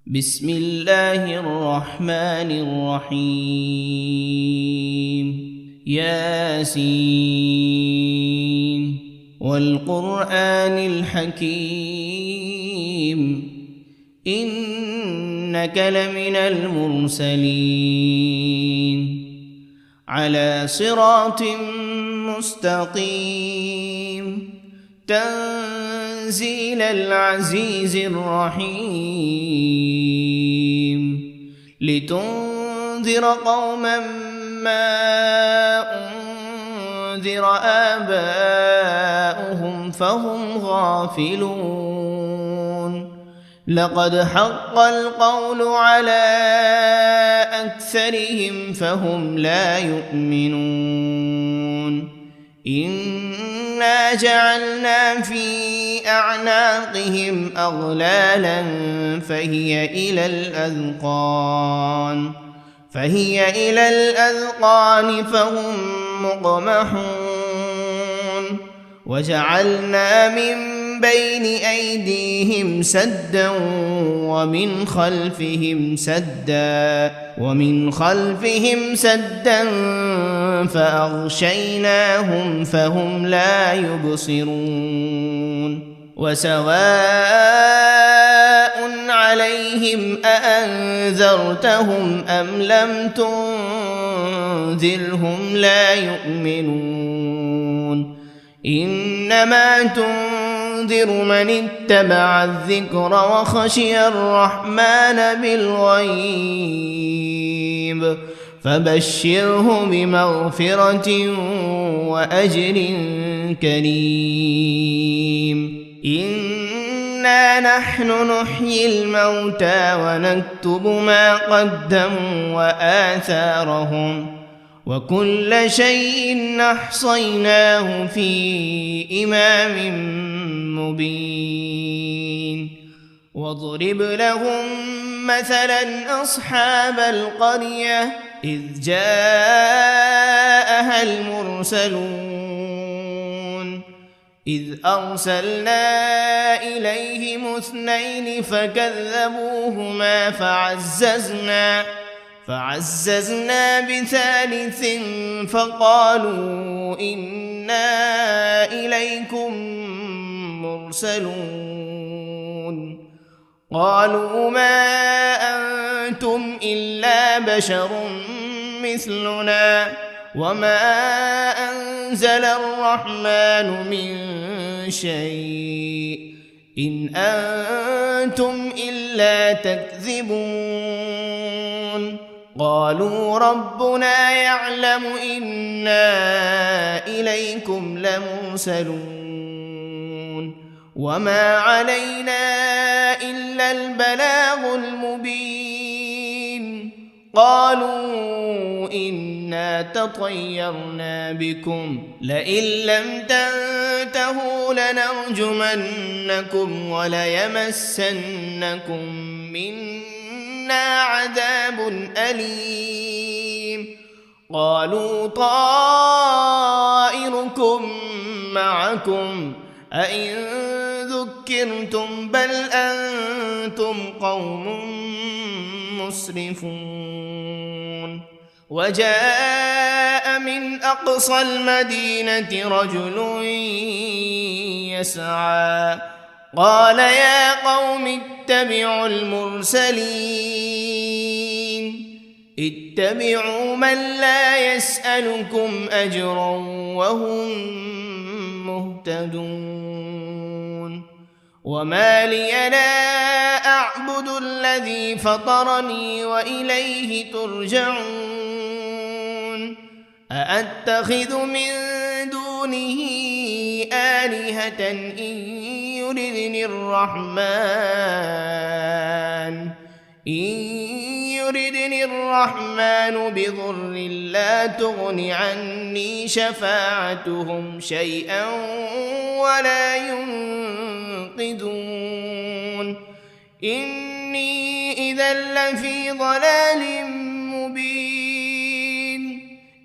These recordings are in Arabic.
بسم الله الرحمن الرحيم ياسين والقرآن الحكيم إنك لمن المرسلين على صراط مستقيم تنزيل العزيز الرحيم لتنذر قوما ما أنذر آباؤهم فهم غافلون لقد حق القول على أكثرهم فهم لا يؤمنون إنا جعلنا في أعناقهم أغلالا فهي إلى الأذقان فهم مقمحون وجعلنا من بين أيديهم سدا ومن خلفهم سدا فأغشيناهم فهم لا يبصرون وسواء عليهم أأنذرتهم أم لم تنذرهم لا يؤمنون إنما تنذر من اتبع الذكر وخشي الرحمن بالغيب فبشره بمغفرة وأجر كريم إنا نحن نحيي الموتى ونكتب ما قدموا وآثارهم وكل شيء أحصيناه في إمام مبين واضرب لهم مثلا أصحاب القرية إذ جاءها المرسلون إذ أرسلنا إليهم 2 فكذبوهما فعززنا بثالث فقالوا إنا إليكم مرسلون قالوا ما أنتم إلا بشر مثلنا وما أنزل الرحمن من شيء إن أنتم إلا تكذبون قالوا ربنا يعلم إنا إليكم لمرسلون وما علينا إلا البلاغ المبين قالوا إنا تطيرنا بكم لئن لم تنتهوا لنرجمنكم وليمسنكم منا عذاب أليم قالوا طائركم معكم أئن ذكرتم بل أنتم قوم مسرفون وجاء من أقصى المدينة رجل يسعى قال يا قوم اتبعوا المرسلين اتبعوا من لا يسألكم أجرا وهم مهتدون وما لي لا أعبد الذي فطرني وإليه ترجعون أأتخذ من دونه آلهة إن يردني الرحمن بضر لا تغن عني شفاعتهم شيئا ولا ينقذون إني إذا لفي ضلال مبين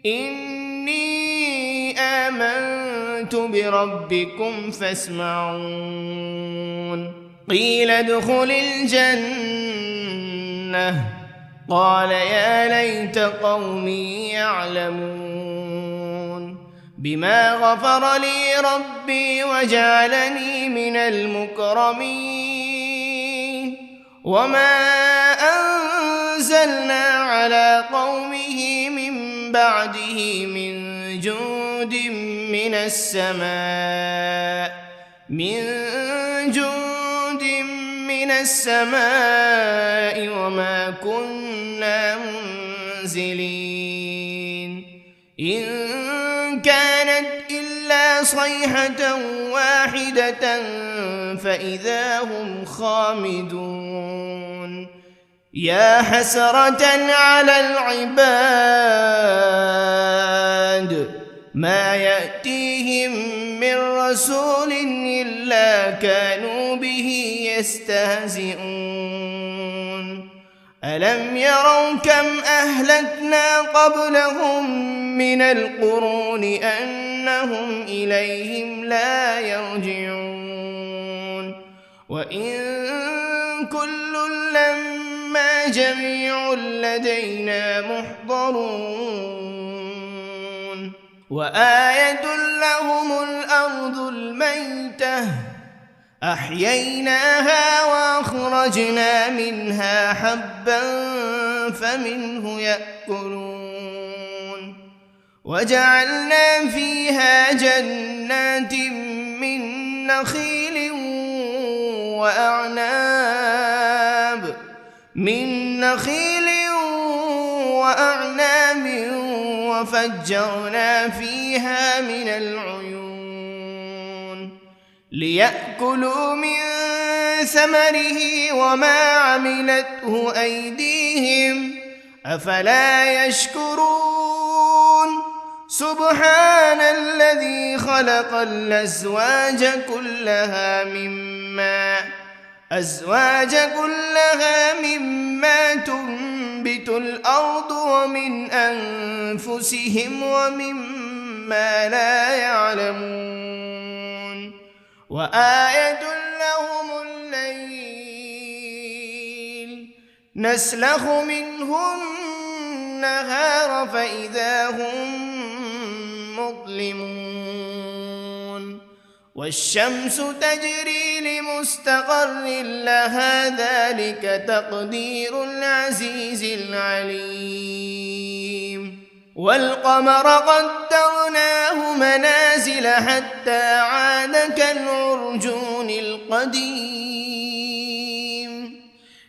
إني آمنت بربكم فاسمعون قيل ادخل الجنة لأغوينه قال يا ليت قومي يعلمون بما غفر لي ربي وجعلني من المكرمين وما أنزلنا على قومه من بعده من جند من السماء وما كنا منزلين إن كانت إلا صيحة واحدة فإذا هم خامدون يا حسرة على العباد ما يأتيهم من رسول إلا كانوا به يستهزئون ألم يروا كم أهلكنا قبلهم من القرون أنهم إليهم لا يرجعون وإن كل لما جميع لدينا محضرون وآية لهم الأرض الميتة أحييناها وأخرجنا منها حبا فمنه يأكلون وجعلنا فيها جنات من نخيل وأعناب وفجرنا فيها من العيون ليأكلوا من ثمره وما عملته أيديهم أفلا يشكرون سبحان الذي خلق الأزواج كلها مما تنبت الأرض ومن أنفسهم ومما لا يعلمون وآية لهم الليل نسلخ منه النهار فإذا هم مظلمون والشمس تجري لمستقر لها ذلك تقدير العزيز العليم والقمر قدرناه منازل حتى عاد كالعرجون القديم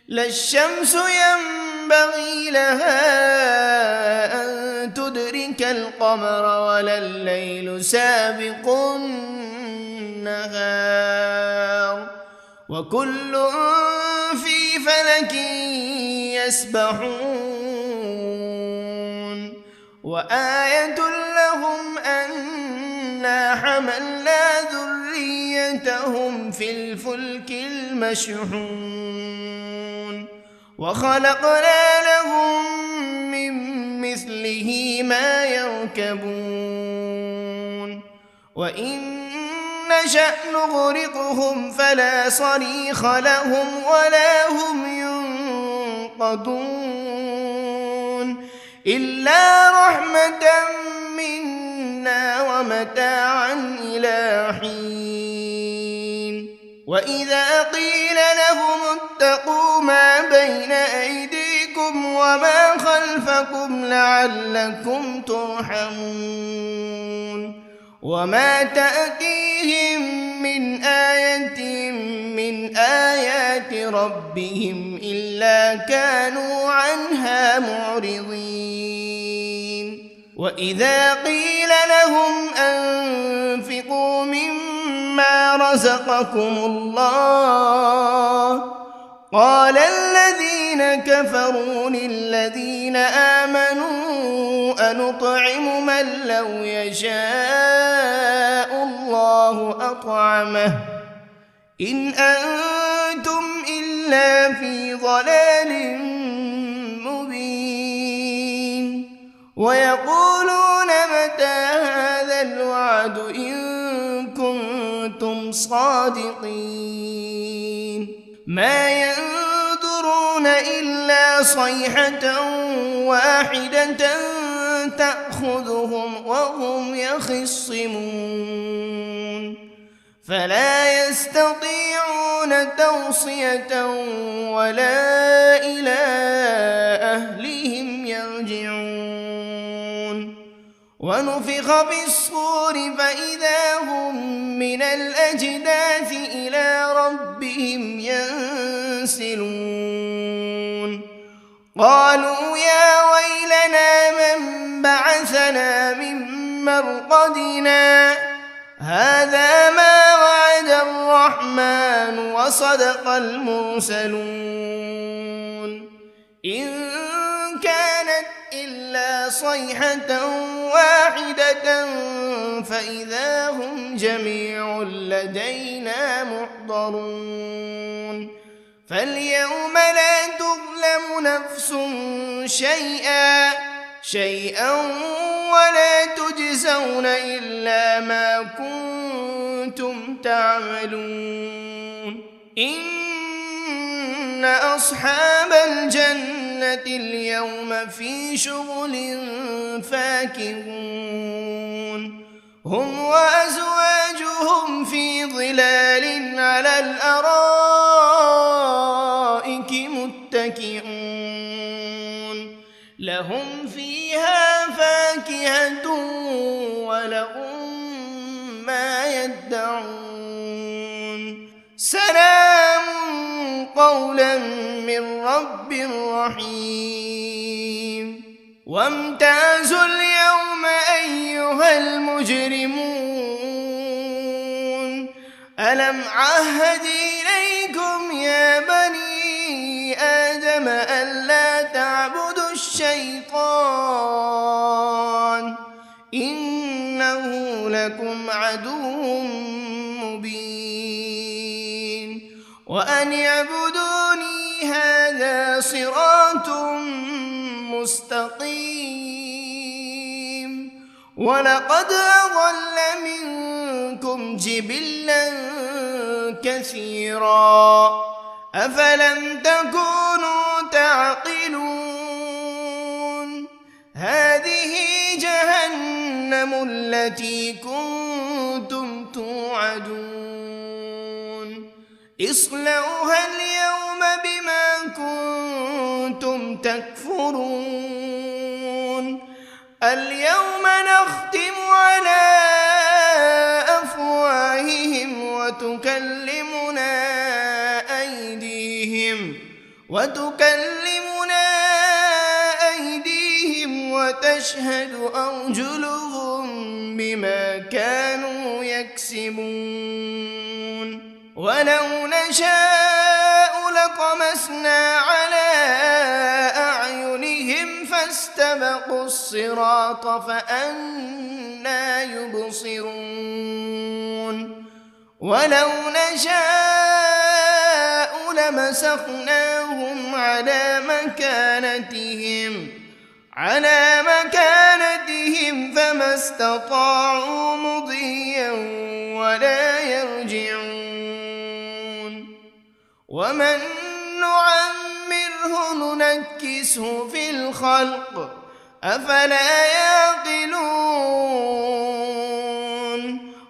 لا الشمس ينبغي لها أن تدرك القمر ولا الليل سابق النهار وكل في فلك يسبحون وآية لهم أنا حملنا ذريتهم في الفلك المشحون وخلقنا لهم من مثله ما يركبون وإن نشأ نغرقهم فلا صريخ لهم ولا هم ينقذون إلا رحمة منا ومتاعا إلى حين وإذا قيل لهم اتقوا ما بين أيديكم وما خلفكم لعلكم ترحمون وما تأتيهم من آية من آيات ربهم إلا كانوا عنها معرضين وإذا قيل لهم أنفقوا مما رزقكم الله قال الذين كفروا للذين آمنوا أنطعم من لو يشاء الله أطعمه إن أنتم إلا في ضلال مبين ويقولون متى هذا الوعد إن كنتم صادقين ما ينظرون إلا صيحة واحدة تأخذهم وهم يخصمون فلا يستطيعون توصية ولا إلى أهلهم يرجعون ونفخ في الصور فإذا هم من الأجداث إلى ربهم ينسلون قالوا يا ويلنا من بعثنا من مرقدنا هذا ما وعد الرحمن وصدق المرسلون إن كانت إلا صيحة واحدة فإذا هم جميع لدينا محضرون فاليوم لا تظلم نفس شيئا ولا تجزون إلا ما كنتم تعملون إن أصحاب الجنة اليوم في شغل فاكهون هم وأزواجهم في ظلال على الأرائك متكئون لهم فيها فاكهة ولهم ما يدعون سلام قولا من رب رحيم وامتازوا اليوم أيها المجرمون ألم عهد إليكم يا بني آدم ألا تعبدوا الشيطان إنه لكم عدو مبين وأن اعبدوني هذا صراط مستقيم ولقد أضل منكم جبلا كثيرا أفلم تكونوا تعقلون هذه جهنم التي كنتم توعدون اصلوها اليوم بما كنتم تكفرون اليوم نختم على أفواههم وتكلمنا أيديهم وتشهد أرجلهم بما كانوا يكسبون ولو نشاء لطمسنا على أعينهم فاستبقوا الصراط فأنى يبصرون ولو نشاء لمسخناهم على مكانتهم فما استطاعوا مضيا ولا يرجعون ومن نعمره ننكسه في الخلق أفلا يعقلون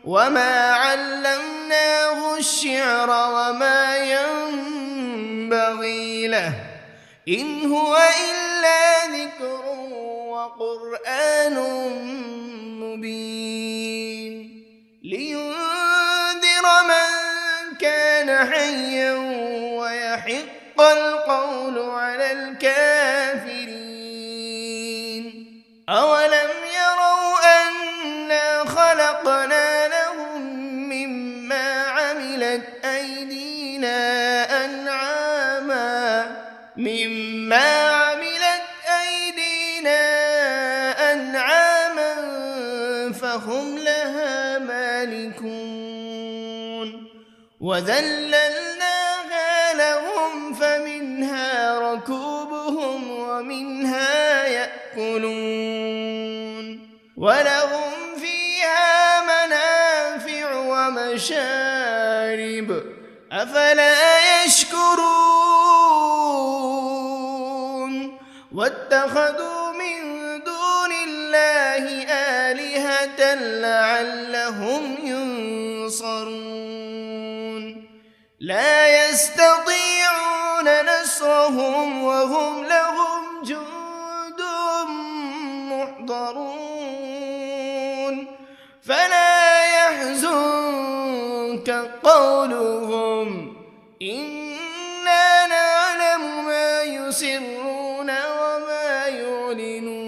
وما علمناه الشعر وما ينبغي له إن هو إلا ذكر وقرآن مبين لينذر من كان حيا ويحق القول على الكافرين أولم يروا أنا خلقنا لهم مما عملت أيدينا أنعاما فهم لها مالكون وذللناها لهم فمنها ركوبهم ومنها يأكلون ولهم فيها منافع ومشارب أفلا يشكرون واتخذوا من دون الله آلهة لعلهم ينصرون لا يستطيعون نصرهم وهم لهم جند محضرون فلا يحزنك قولهم إنا نعلم ما يسرون وما يعلنون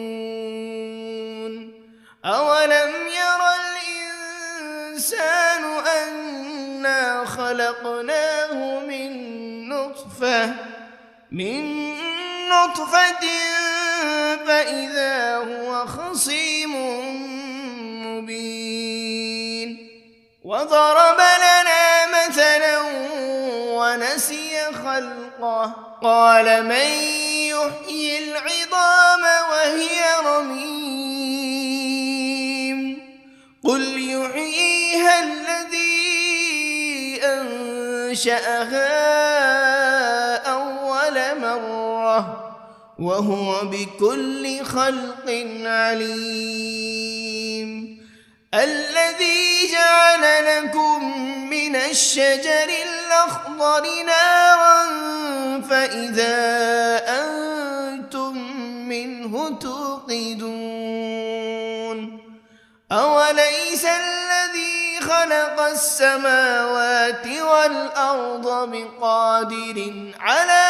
أولم ير الإنسان أنا خلقناه من نطفة فإذا هو خصيم مبين وضرب لنا مثلا ونسي خلقه قال من يحيي العظام وهي رميم قل يحييها الذي أنشأها أول مرة وهو بكل خلق عليم الذي جعل لكم من الشجر الأخضر نارا فإذا أنتم منه توقدون أوليس الذي خلق السماوات والأرض بقادر على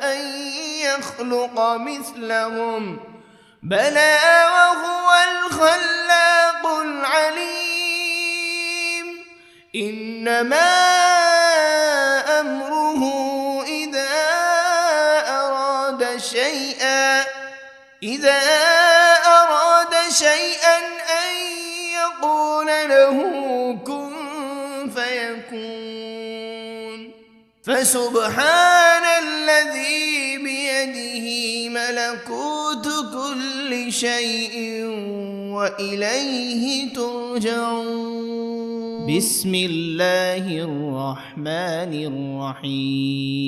أن يخلق مثلهم بلى وهو الخلاق العليم إنما أمره إذا أراد شيئا أن يقول له كن فيكون فسبحان الذي بيده ملكوت كل شيء وإليه ترجعون بسم الله الرحمن الرحيم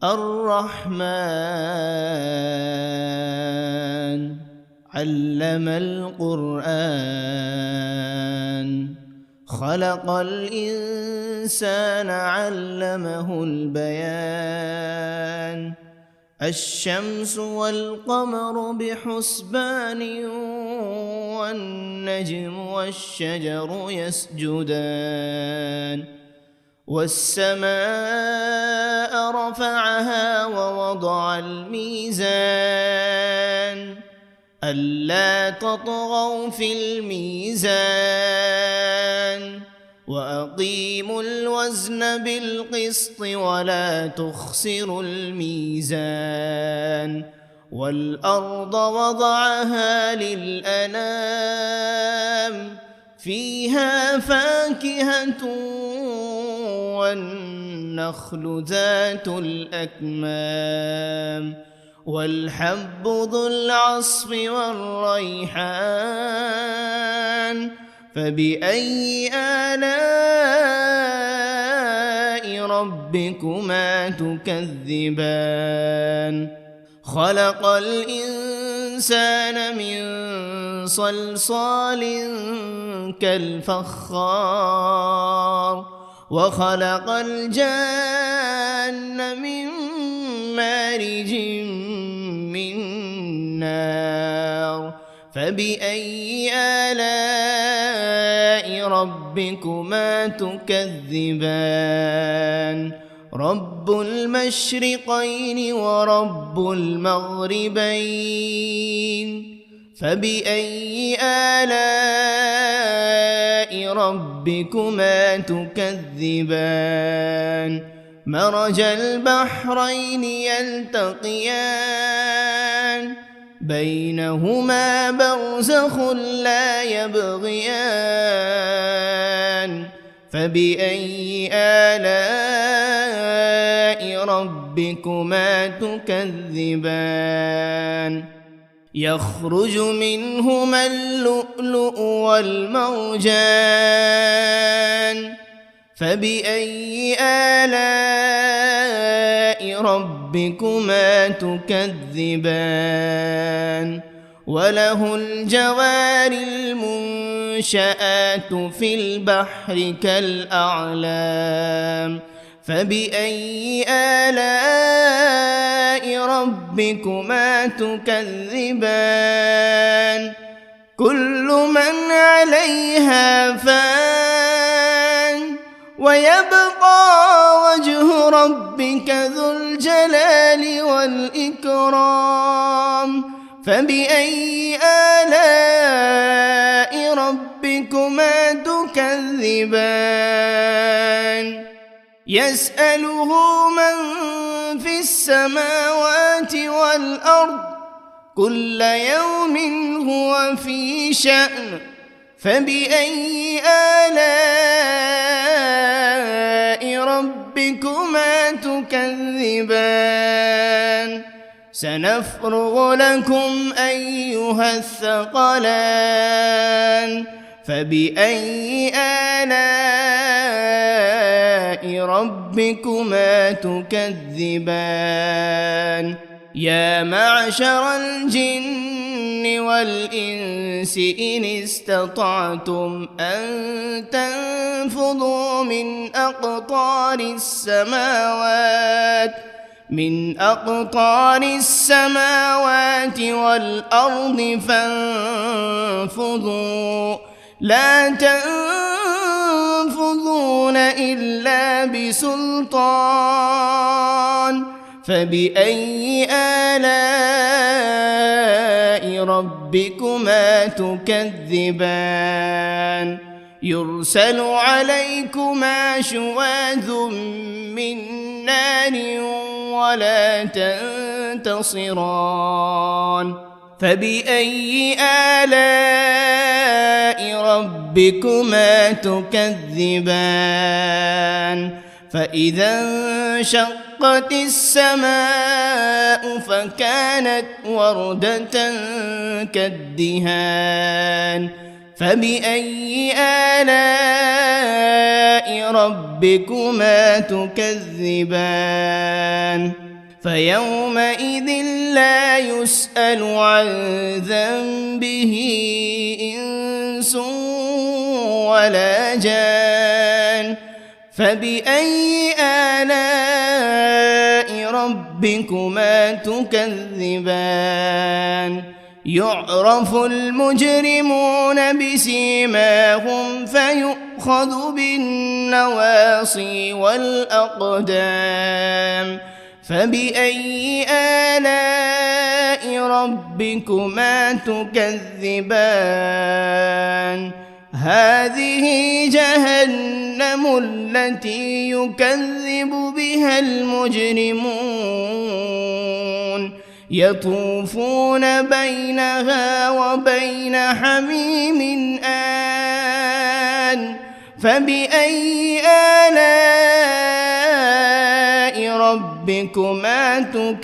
الرحمن علم القرآن خلق الإنسان علمه البيان الشمس والقمر بحسبان والنجم والشجر يسجدان والسماء رفعها ووضع الميزان ألا تطغوا في الميزان وأقيموا الوزن بالقسط ولا تخسروا الميزان والأرض وضعها للأنام فيها فاكهة والنخل ذات الأكمام والحب ذو العصف والريحان فبأي آلاء ربكما تكذبان خلق الإنسان من صلصال كالفخار وخلق الجان من مارج من نار فبأي آلاء ربكما تكذبان رب المشرقين ورب المغربين فبأي آلاء ربكما تكذبان مرج البحرين يلتقيان بينهما برزخ لا يبغيان فبأي آلاء ربكما تكذبان يخرج منهما اللؤلؤ والمرجان فبأي آلاء ربكما تكذبان وله الجوار المنشآت في البحر كالأعلام فبأي آلاء ربكما تكذبان كل من عليها فان ويبقى وجه ربك ذو الجلال والإكرام فبأي آلاء ربكما تكذبان يسأله من في السماوات والأرض كل يوم هو في شأن فبأي آلاء ربكما تكذبان سنفرغ لكم أيها الثقلان فبأي آلاء ربكما تكذبان يا معشر الجن والإنس إن استطعتم أن تنفذوا من أقطار السماوات والأرض فانفذوا لا تنفذون إلا بسلطان فبأي آلاء ربكما تكذبان يرسل عليكما شواذ من نار ولا تنتصران فبأي آلاء ربكما تكذبان فإذا انشقت السماء فكانت وردة كالدهان فبأي آلاء ربكما تكذبان فيومئذ لا يسأل عن ذنبه إنس ولا جان فبأي آلاء ربكما تكذبان يعرف المجرمون بسيماهم فيؤخذ بالنواصي والأقدام فبأي آلاء ربكما تكذبان هذه جهنم التي يكذب بها المجرمون يطوفون بينها وبين حميم آن فبأي آلاء ربكما تكذبان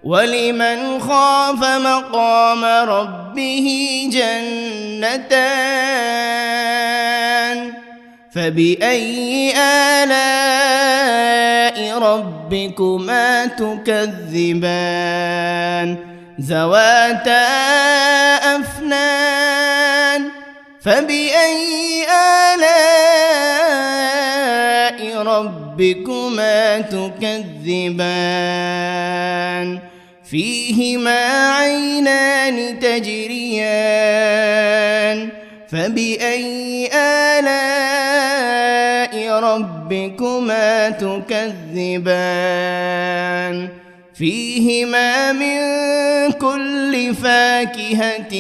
ولمن خاف مقام ربه جنتان فبأي آلاء ربكما تكذبان ذواتا أفنان فبأي آلاء ربكما تكذبان فيهما عينان تجريان فبأي آلاء ربكما تكذبان فيهما من كل فاكهة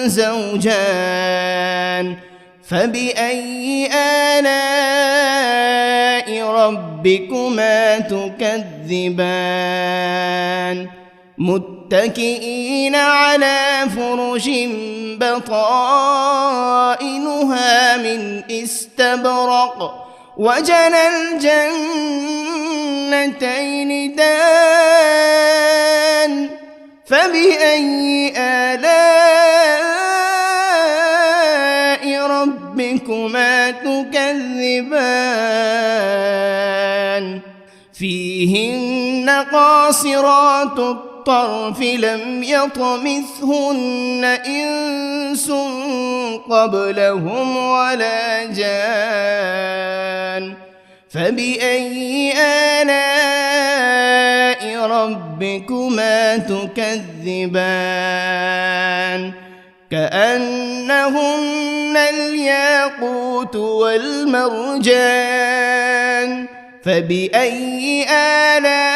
زوجان فبأي آلاء ربكما تكذبان متكئين على فرش بطائنها من استبرق وجنى الجنتين دان فبأي آلاء ربكما تكذبان تكذبان فيهن قاصرات الطرف لم يطمثهن إنس قبلهم ولا جان فبأي آلاء ربكما تكذبان كأنهن الياقوت والمرجان فبأي آلاء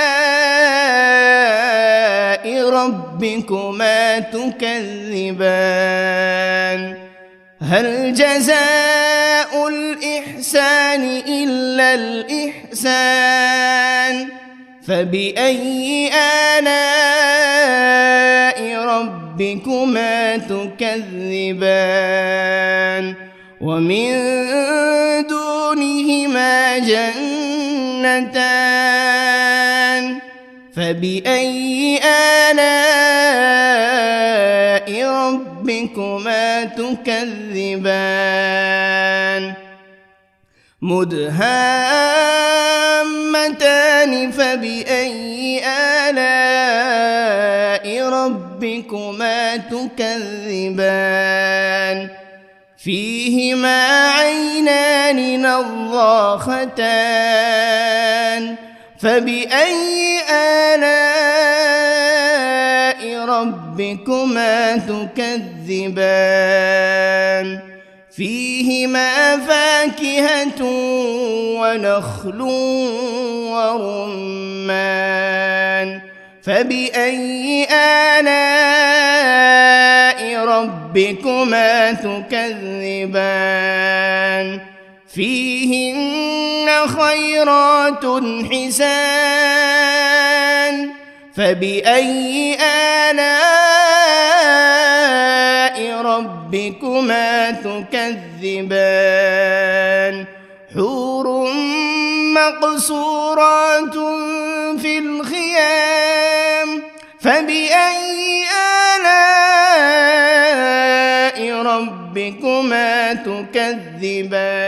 ربكما تكذبان هل جزاء الإحسان إلا الإحسان فبأي آلاء ربكما تكذبان ومن دونهما جنتان فبأي آلاء ربكما تكذبان مدهامتان فبأي آلاء ربكما تكذبان فيهما عينان نضاختان فبأي آلاء ربكما تكذبان فيهما فاكهة ونخل ورمان فبأي آلاء ربكما تكذبان فيهن خيرات حسان فبأي آلاء ربكما تكذبان حور مقصورات في الخيام فبأي آلاء ربكما تكذبان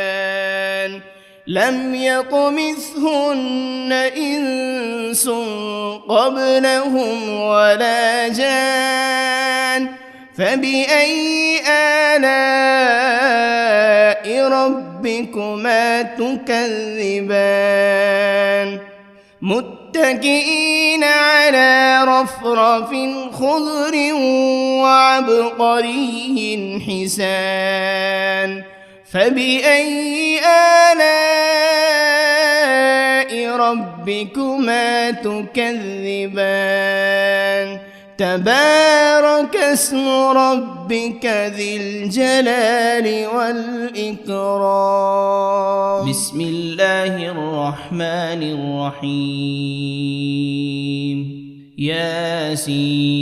لم يطمثهن إنس قبلهم ولا جان فبأي آلاء ربكما تكذبان متكئين على رفرف خضر وعبقري حسان فبأي آلاء ربكما تكذبان تبارك اسم ربك ذي الجلال والإكرام بسم الله الرحمن الرحيم ياسين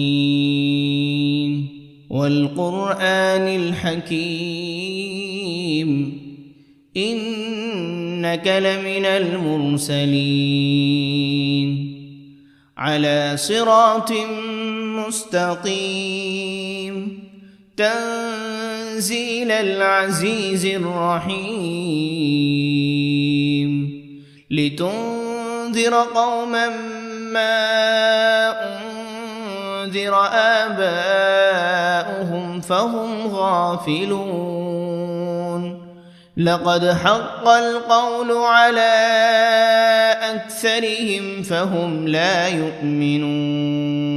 والقرآن الحكيم إنك لمن المرسلين على صراط مستقيم تنزيل العزيز الرحيم لتنذر قوما ما أنذر آباؤهم فهم غافلون لقد حق القول على أكثرهم فهم لا يؤمنون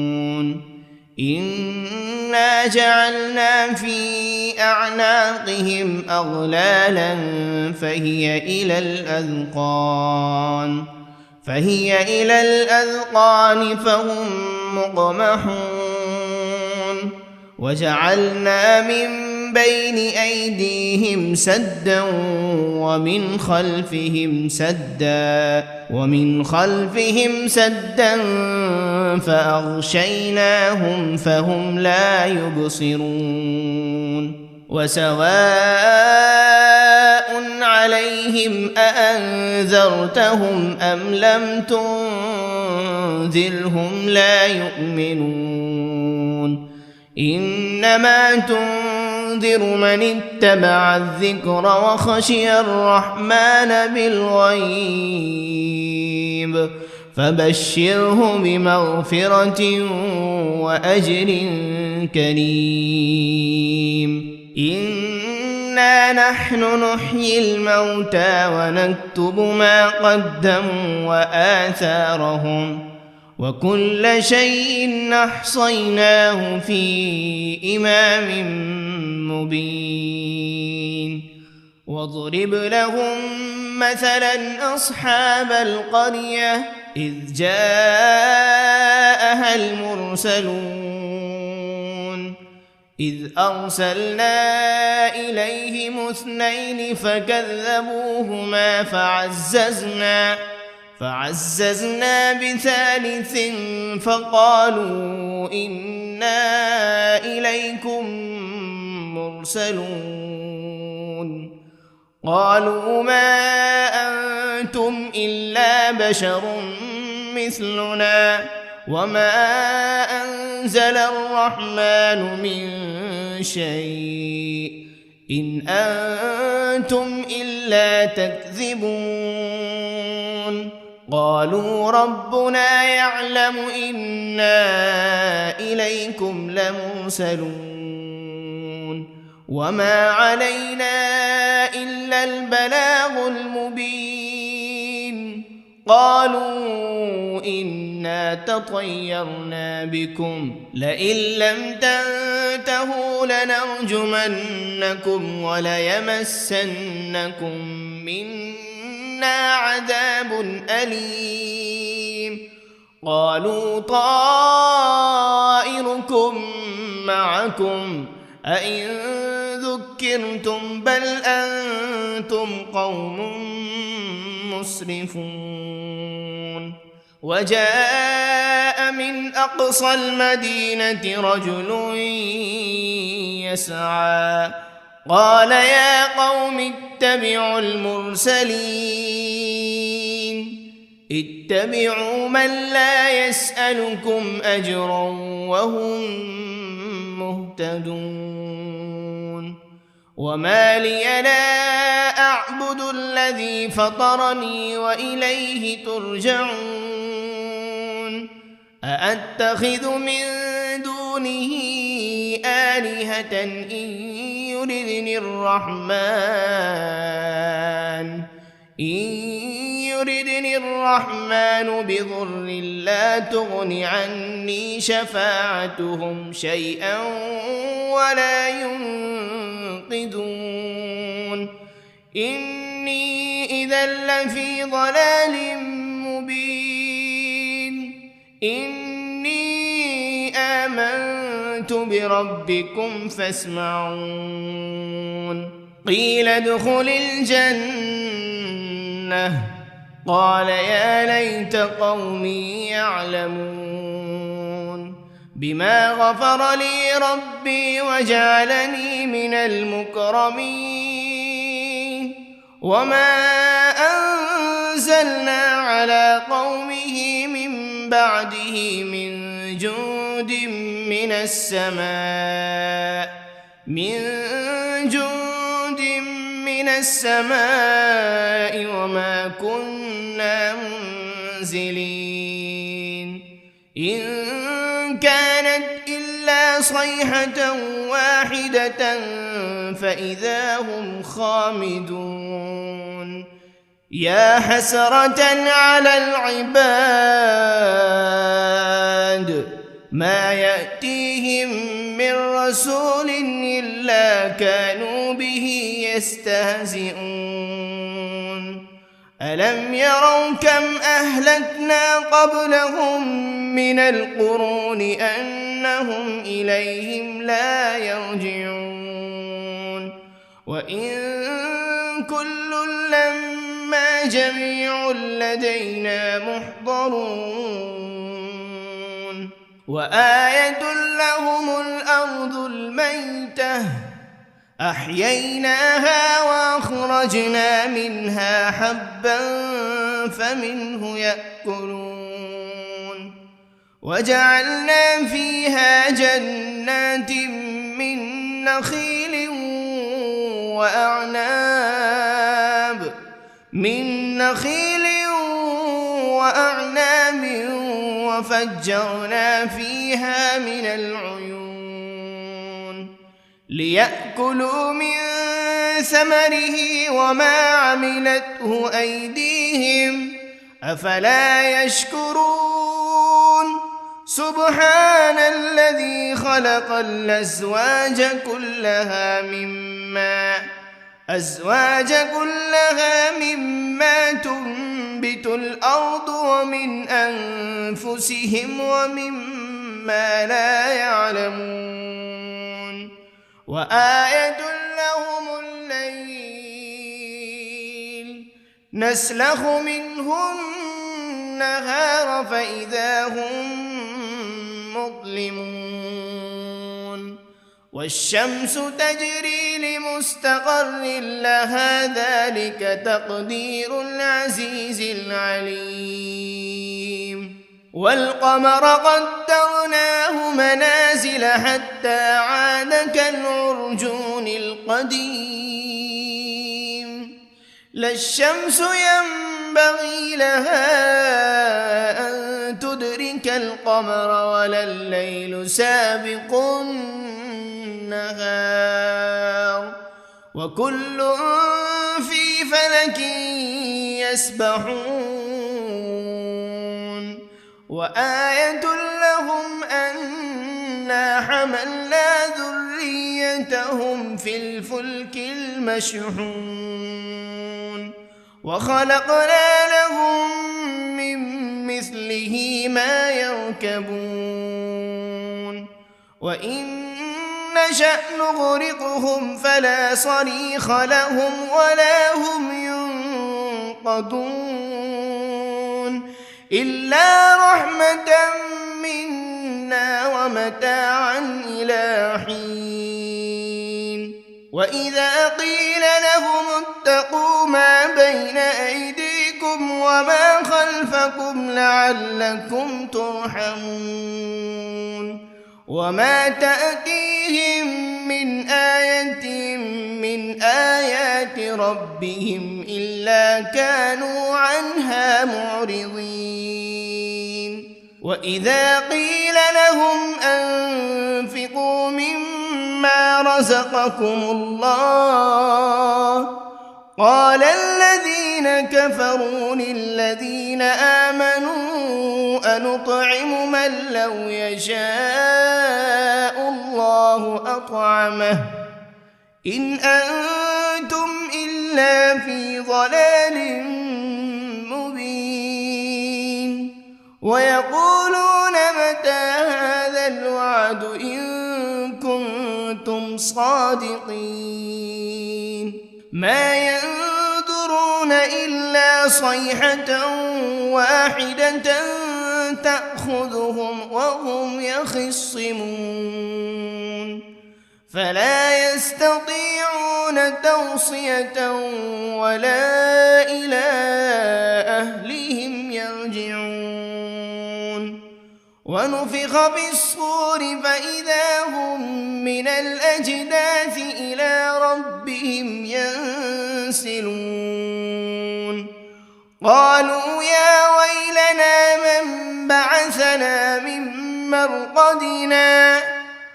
إنا جعلنا في أعناقهم أغلالا فهي إلى الأذقان فهم مقمحون وجعلنا من بين أيديهم سدا ومن خلفهم سدا فأغشيناهم فهم لا يبصرون وسواء عليهم أأنذرتهم أم لم تنذرهم لا يؤمنون إنما تنذر تنذر من اتبع الذكر وخشي الرحمن بالغيب فبشره بمغفرة وأجر كريم إنا نحن نحيي الموتى ونكتب ما قدموا وآثارهم وكل شيء أحصيناه في إمام مبين واضرب لهم مثلا أصحاب القرية إذ جاءها المرسلون إذ أرسلنا إليهم 2 فكذبوهما فعززنا بثالث فقالوا إنا إليكم مرسلون قالوا ما أنتم إلا بشر مثلنا وما أنزل الرحمن من شيء إن أنتم إلا تكذبون قالوا ربنا يعلم إنا إليكم لمرسلون وما علينا إلا البلاغ المبين قالوا إنا تطيرنا بكم لئن لم تنتهوا لنرجمنكم وليمسنكم منا عذاب أليم قالوا طائركم معكم أئن ذكرتم بل أنتم قوم مسرفون وجاء من أقصى المدينة رجل يسعى قال يا قوم اتبعوا المرسلين اتبعوا من لا يسألكم أجرا وهم مهتدون وما لي لا أعبد الذي فطرني وإليه ترجعون أأتخذ من دونه آلهة إن يردني الرحمن بضر لا تغن عني شفاعتهم شيئا ولا ينقذون إني إذا لفي ضلال مبين إني آمنت بربكم فاسمعون قيل ادخل الجنة قال يا ليت قومي يعلمون بما غفر لي ربي وجعلني من المكرمين وما أنزلنا على قومه من بعده من جند من السماء وما كنا منزلين إن كانت إلا صيحة واحدة فإذا هم خامدون يا حسرة على العباد ما يأتيهم من رسول إلا كانوا به يستهزئون ألم يروا كم أهلكنا قبلهم من القرون أنهم إليهم لا يرجعون وإن كل لما جميع لدينا محضرون وآية لهم الأرض الميتة أحييناها وأخرجنا منها حبا فمنه يأكلون وجعلنا فيها جنات من نخيل وأعناب من نخيل وأعناب وفجرنا فيها من العيون ليأكلوا من ثمره وما عملته أيديهم أفلا يشكرون سبحان الذي خلق الأزواج كلها مما تنبت الأرض ومن أنفسهم ومما لا يعلمون وآية لهم الليل نسلخ منه النهار فإذا هم مظلمون والشمس تجري لمستقر لها ذلك تقدير العزيز العليم والقمر قدرناه منازل حتى عاد كالعرجون القديم لا الشمس ينبغي لها أن تدرك القمر ولا الليل سابق النهار وكل في فلك يسبحون وآية لهم أنا حملنا ذريتهم في الفلك المشحون وخلقنا لهم من مثله ما يركبون وإن نشأ نغرقهم فلا صريخ لهم ولا هم ينقذون إلا رحمة منا ومتاعا إلى حين وإذا قيل لهم اتقوا ما بين أيديكم وما خلفكم لعلكم ترحمون وما تأتيهم من آية من آيات ربهم إلا كانوا عنها معرضين وإذا قيل لهم أنفقوا مما رزقكم الله قال الذين كفروا للذين آمنوا أنطعم من لو يشاء الله أطعمه إن أنتم إلا في ضلال مبين ويقولون متى هذا الوعد إن كنتم صادقين ما ينظرون إلا صيحة واحدة تأخذهم وهم يخصمون فلا يستطيعون توصية ولا إلى أهلهم يرجعون ونفخ بالصور فإذا هم من الأجداث إلى ربهم ينسلون قالوا يا ويلنا من بعثنا من مرقدنا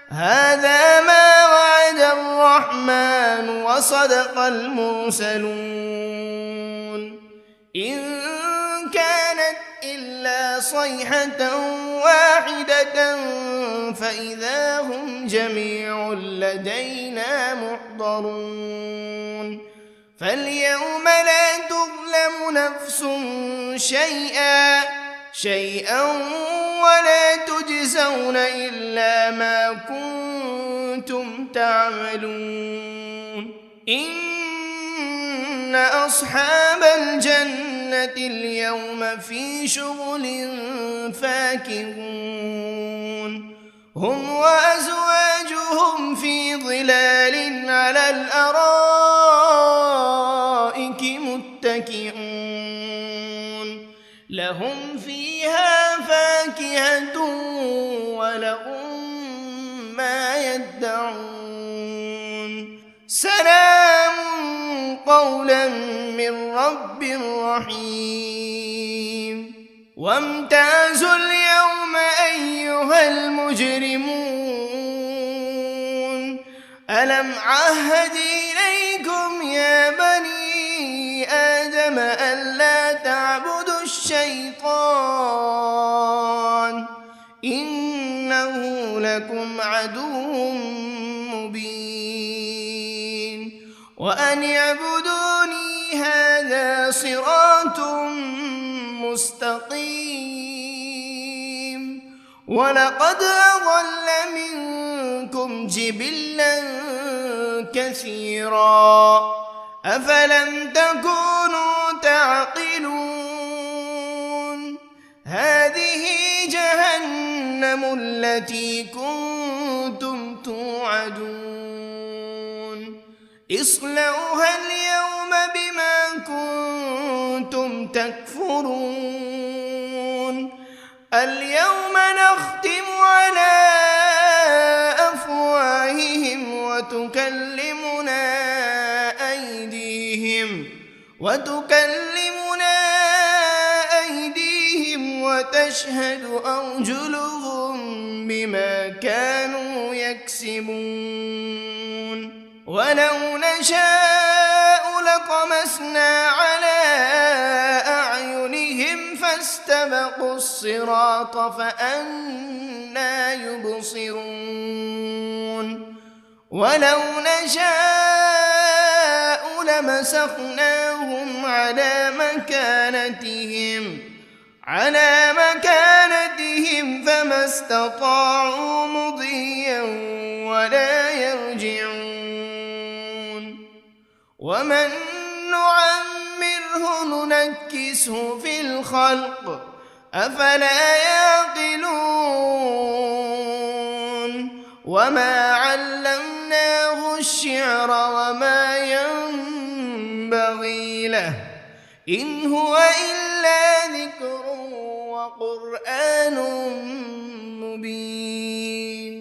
هذا ما وعد الرحمن وصدق المرسلون إن كانت إلا صيحة واحدة فإذا هم جميع لدينا محضرون فاليوم لا تظلم نفس شيئا ولا تجزون إلا ما كنتم تعملون إن أصحاب الجنة اليوم في شغل فاكهون هم وأزواجهم في ظلال على الأرائك متكئون لهم فيها فاكهة ولهم ما يدعون سلام قولا من رب رحيم وامتازوا اليوم أيها المجرمون ألم عهد إليكم يا بني آدم ألا تعبدوا الشيطان إنه لكم عدو مبين وأن اعبدوني هذا صراط مستقيم ولقد أضل منكم جبلا كثيرا أفلم تكونوا تعقلون هذه جهنم التي كنتم توعدون اصلوها اليوم بما كنتم تكفرون اليوم نختم على أفواههم وتكلمنا أيديهم وتشهد أرجلهم بما كانوا يكسبون ولو نشاء لطمسنا على أعينهم فاستبقوا الصراط فأنى يبصرون ولو نشاء لمسخناهم على مكانتهم فما استطاعوا مضيا ولا يرجعون ومن نعمره ننكسه في الخلق أفلا يعقلون وما علمناه الشعر وما ينبغي له إن هو إلا ذكر وقرآن مبين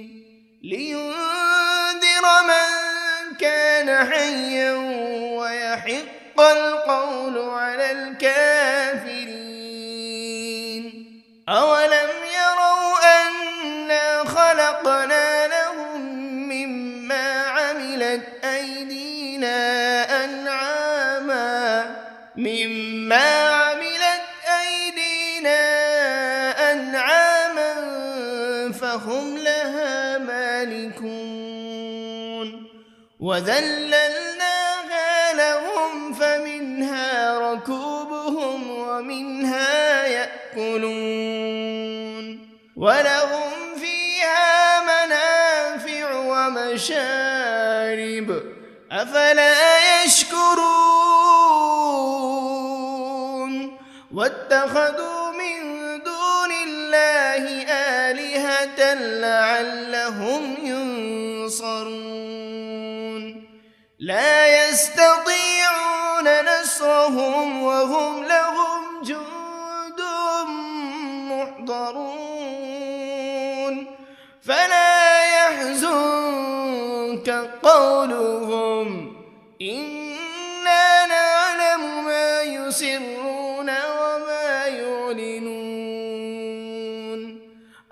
لينذر من كان حيا ويحق القول على الكافرين أولم يروا أنا خلقنا لهم مما عملت أيدينا أنعاما فهم لها مالكون وذللناها لهم فمنها ركوبهم ومنها يأكلون ولهم فيها منافع ومشارب أفلا يشكرون واتخذوا من دون الله آلهة لعلهم ينصرون لا يستطيعون نصرهم وهم لهم جند محضرون فلا يحزنك قولهم إنا نعلم ما يسرون وما يعلنون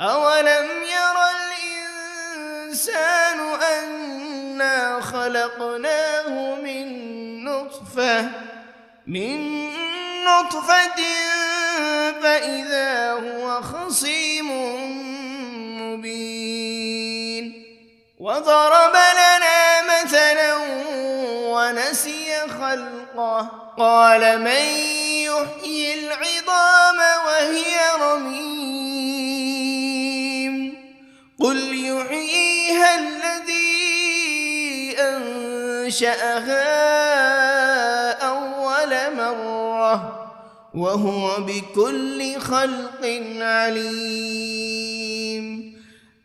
أولم ير الإنسان أنا خلقناه من نطفة فإذا هو خصيم مبين وضرب لنا مثلا ونسي خلقه قال من يحيي العظام وهي رميم قل يحييها الذي أنشأها أول مرة وهو بكل خلق عليم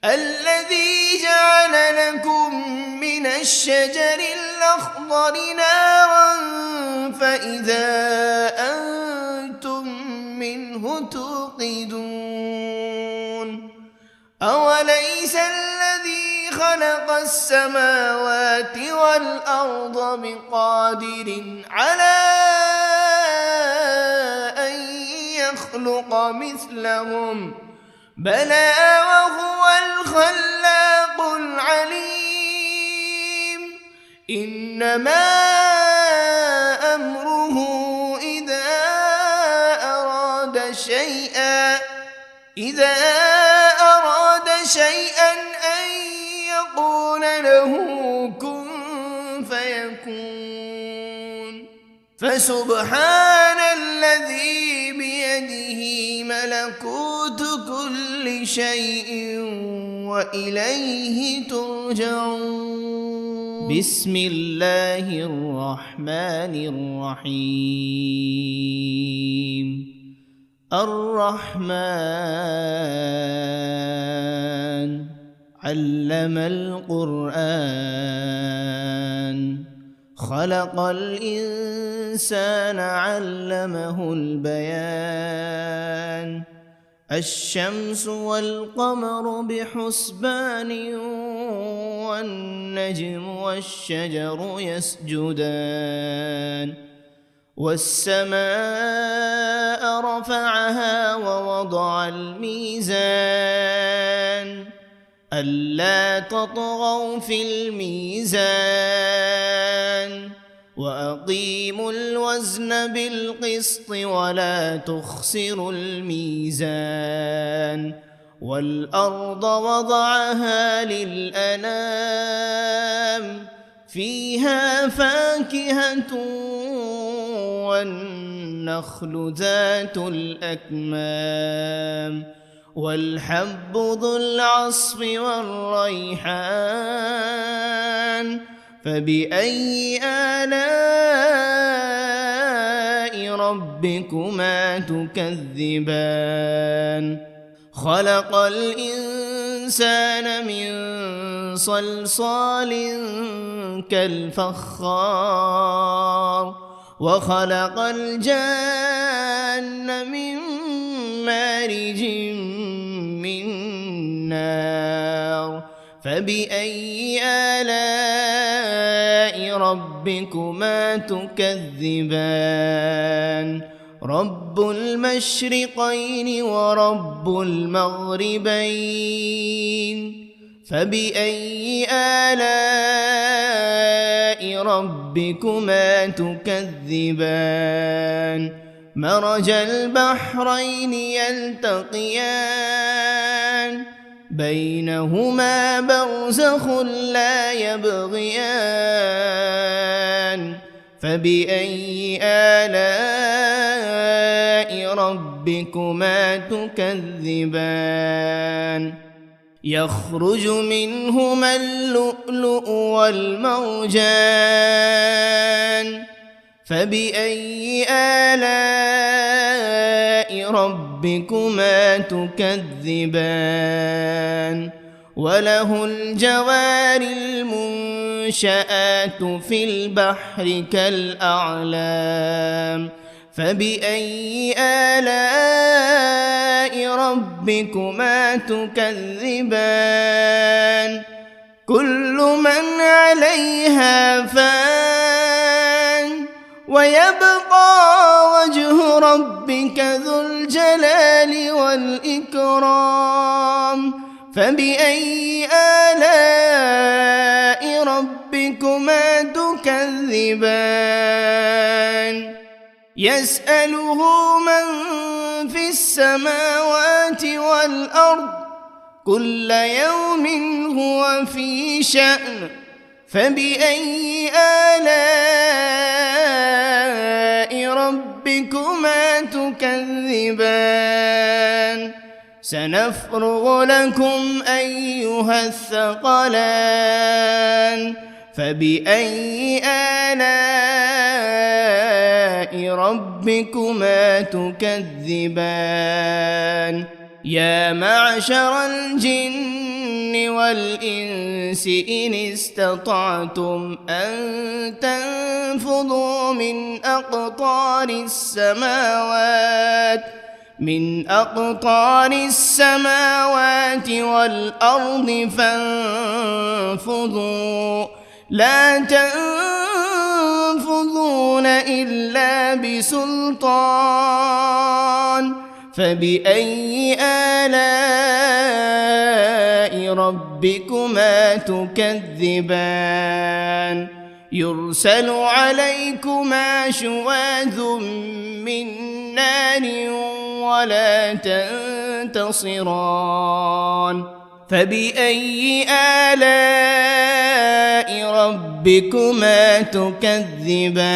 الذي جعل لكم من الشجر الأخضر نارا فإذا أنتم منه توقدون أوليس الذي خلق خلق السماوات والأرض بقادر على أن يخلق مثلهم بلى وهو الخلاق العليم إنما أمره إذا أراد شيئا أن يقول له كن فيكون فسبحان الذي بيده ملكوت كل شيء وإليه ترجعون بسم الله الرحمن الرحيم الرحمن علم القرآن خلق الإنسان علمه البيان الشمس والقمر بحسبان والنجم والشجر يسجدان والسماء رفعها ووضع الميزان ألا تطغوا في الميزان وأقيموا الوزن بالقسط ولا تخسروا الميزان والأرض وضعها للأنام فيها فاكهة والنخل ذات الأكمام والحب ذو العصف والريحان فبأي آلاء ربكما تكذبان خلق الإنسان من صلصال كالفخار وخلق الجان من مارج من نار فبأي آلاء ربكما تكذبان رب المشرقين ورب المغربين فبأي آلاء ربكما تكذبان مرج البحرين يلتقيان بينهما برزخ لا يبغيان فبأي آلاء ربكما تكذبان يخرج منهما اللؤلؤ والمرجان فبأي آلاء ربكما تكذبان وله الجوار المنشآت في البحر كالأعلام فبأي آلاء ربكما تكذبان كل من عليها فان ويبقى وجه ربك ذو الجلال والإكرام فبأي آلاء ربكما تكذبان يسأله من في السماوات والأرض كل يوم هو في شأن فبأي آلاء ربكما تكذبان سنفرغ لكم أيها الثقلان فبأي آلاء ربكما تكذبان يا معشر الجن والإنس إن استطعتم أن تنفذوا من أقطار السماوات من أقطار السماوات والأرض فانفضوا لا تنفذون إلا بسلطان فبأي آلاء ربكما تكذبان يرسل عليكما شواذ من نار ولا تنتصران فبأي آلاء ربكما تكذبان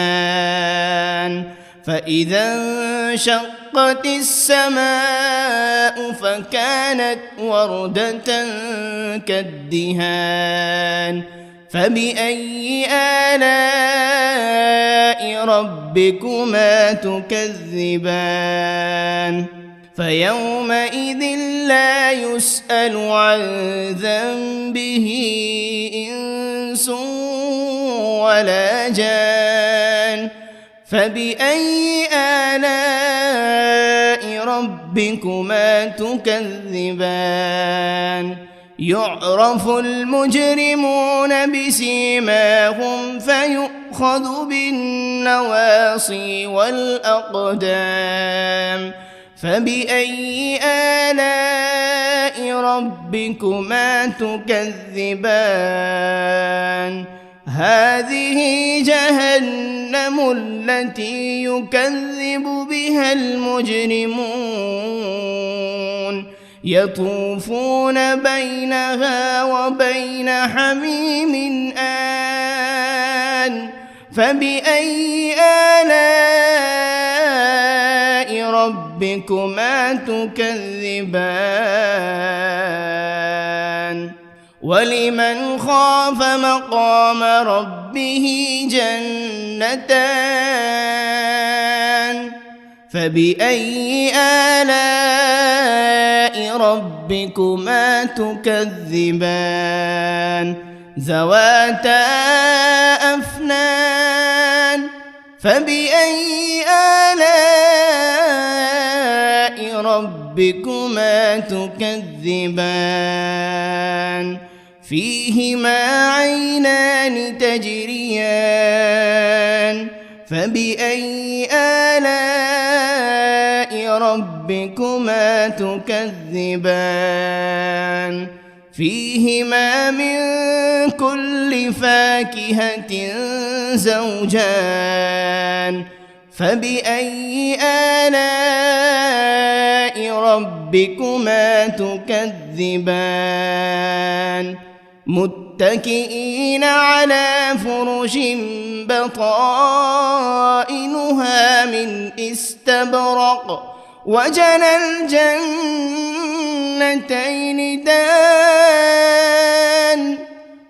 فإذا انشقت السماء فكانت وردة كالدهان فبأي آلاء ربكما تكذبان فيومئذ لا يسأل عن ذنبه إنس ولا جان فبأي آلاء ربكما تكذبان يعرف المجرمون بسيماهم فيؤخذ بالنواصي والأقدام فبأي آلاء ربكما تكذبان هذه جهنم التي يكذب بها المجرمون يطوفون بينها وبين حميم آن فبأي آلاء ربكما تكذبان ولمن خاف مقام ربه جنتان فبأي آلاء ربكما تكذبان ذواتا أفنان فبأي آلاء ربكما تكذبان فيهما عينان تجريان فبأي آلاء ربكما تكذبان فيهما من كل فاكهة زوجان فبأي آلاء ربكما تكذبان متكئين على فرش بطائنها من استبرق وجنى الجنتين دان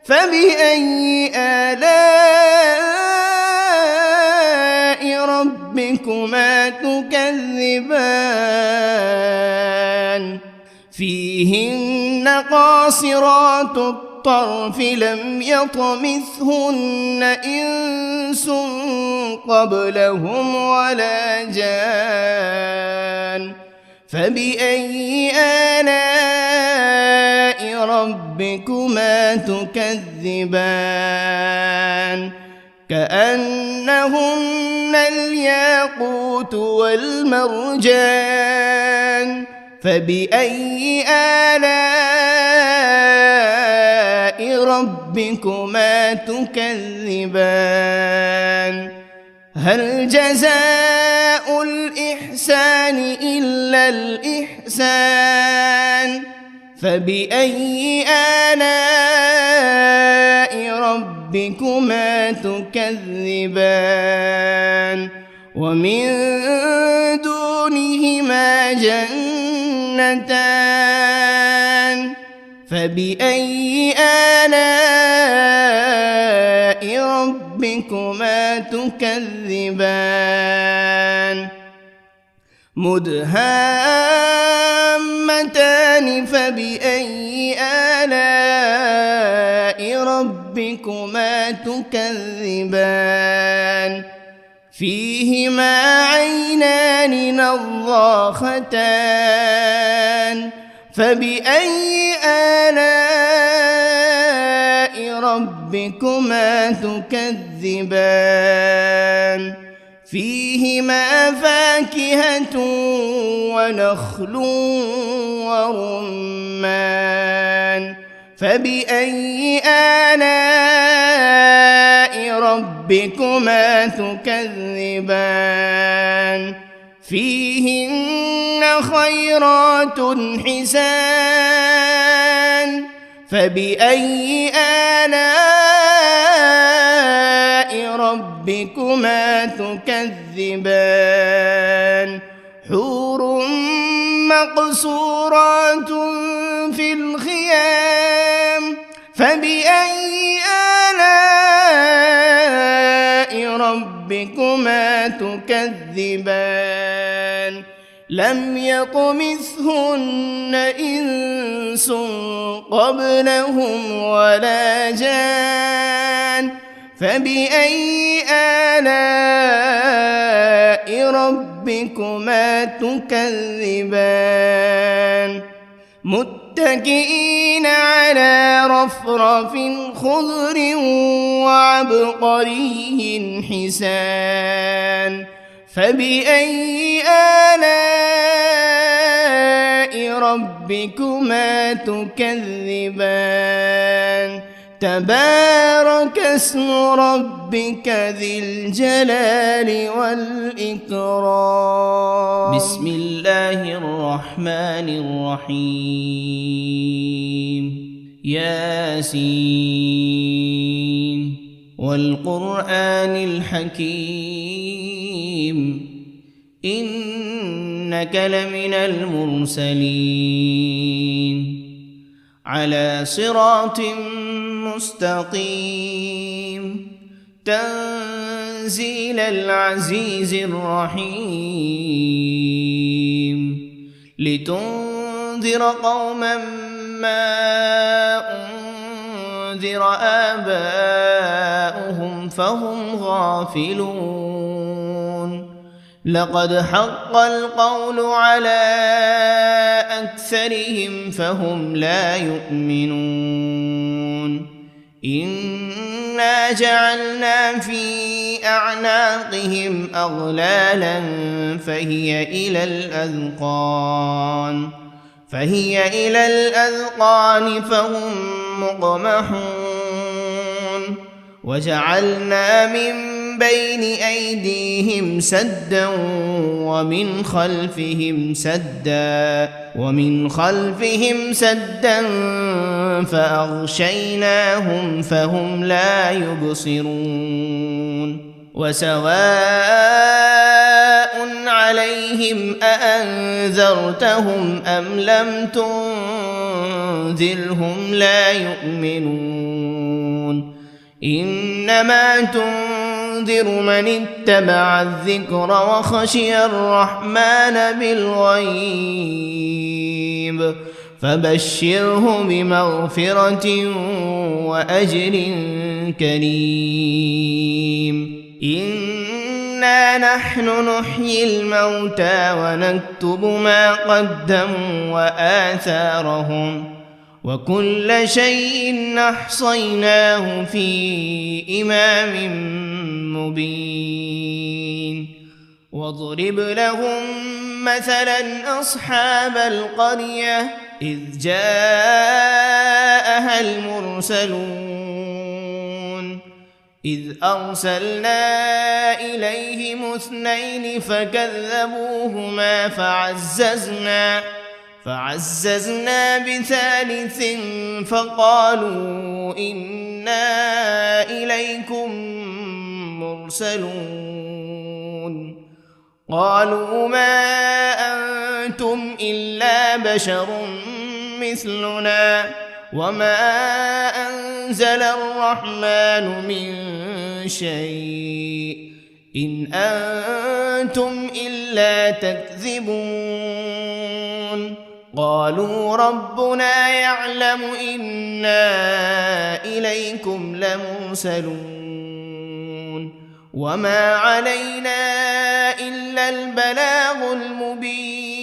فبأي آلاء ربكما تكذبان فيهن قاصرات الطرف لم يطمثهن إنس قبلهم ولا جان فبأي آلاء ربكما تكذبان كأنهن الياقوت والمرجان فبأي آلاء ربكما تكذبان هل جزاء الإحسان إلا الإحسان فبأي آلاء ربكما تكذبان ومن دونهما جنتان فبأي آلاء ربكما تكذبان مدهامتان فبأي آلاء ربكما تكذبان فيهما عينان نضاختان فبأي آلاء ربكما تكذبان فيهما فاكهة ونخل ورمان فبأي آلاء ربكما تكذبان فيهن خيرات حسان فبأي آلاء ربكما تكذبان حور مقصورات في الخيام فبأي آلاء ربكما تكذبان لم يطمثهن إنس قبلهم ولا جان فبأي آلاء ربكما تكذبان متكئين على رفرف خضر وعبقري حسان فبأي آلاء ربكما تكذبان تبارك اسم ربك ذي الجلال والإكرام بسم الله الرحمن الرحيم ياسين والقرآن الحكيم إنك لمن المرسلين على صراط مستقيم تنزيل العزيز الرحيم لتنذر قوما ما أنذر آباؤهم فهم غافلون لقد حق القول على أكثرهم فهم لا يؤمنون إنا جعلنا في أعناقهم أغلالا فهي إلى الأذقان فهم مقمحون وجعلنا من بين أيديهم سدا ومن خلفهم سدا فأغشيناهم فهم لا يبصرون وسواء عليهم أأنذرتهم أم لم تنذرهم لا يؤمنون إنما تنذر من اتبع الذكر وخشي الرحمن بالغيب فبشره بمغفرة وأجر كريم إنا نحن نحيي الموتى ونكتب ما قدموا وآثارهم وكل شيء أحصيناه في إمام مبين واضرب لهم مثلا أصحاب القرية إذ جاءها المرسلون إذ أرسلنا إليهم 2 فكذبوهما فعززنا ب3 فقالوا إنا إليكم مرسلون قالوا ما أنتم إلا بشر مثلنا وما أنزل الرحمن من شيء إن أنتم إلا تكذبون قالوا ربنا يعلم إنا إليكم لمرسلون وما علينا إلا البلاغ المبين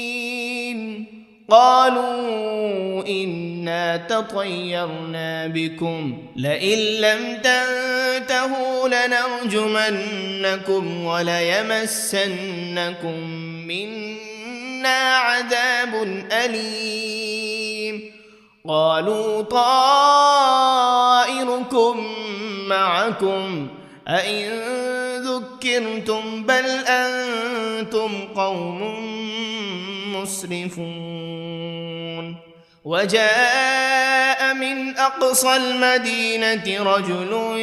قالوا إنا تطيرنا بكم لئن لم تنتهوا لنرجمنكم وليمسنكم منا عذاب أليم قالوا طائركم معكم أئن ذكرتم بل أنتم قوم مسرفون وجاء من أقصى المدينة رجل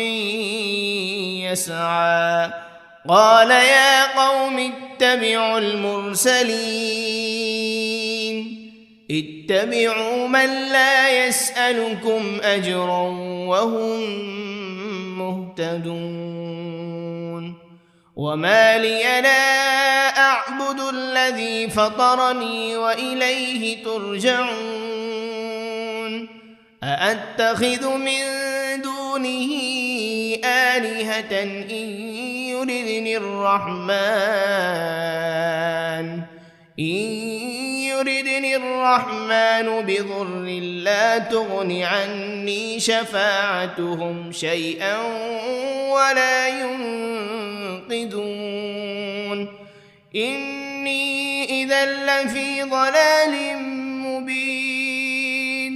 يسعى قال يا قوم اتبعوا المرسلين اتبعوا من لا يسألكم أجرا وهم مهتدون وما لي لا أعبد الذي فطرني وإليه ترجعون أأتخذ من دونه آلهة إن يردني الرحمن بضر لا تغن عني شفاعتهم شيئا ولا ينقذون إني إذا لفي ضلال مبين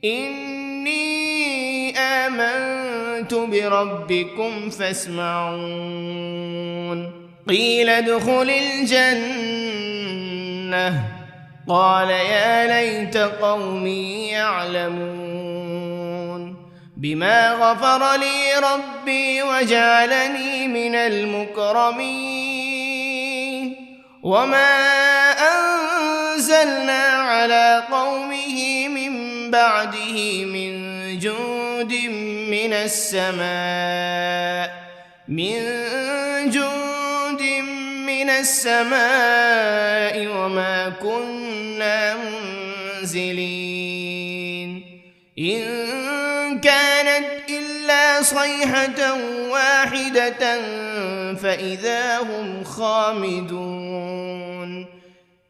إني آمنت بربكم فاسمعون قيل ادخل الجنة قال يا ليت قومي يعلمون بما غفر لي ربي وجعلني من المكرمين وما أنزلنا على قومه من بعده من جند من السماء وما كنا منزلين إن كانت إلا صيحة واحدة فإذا هم خامدون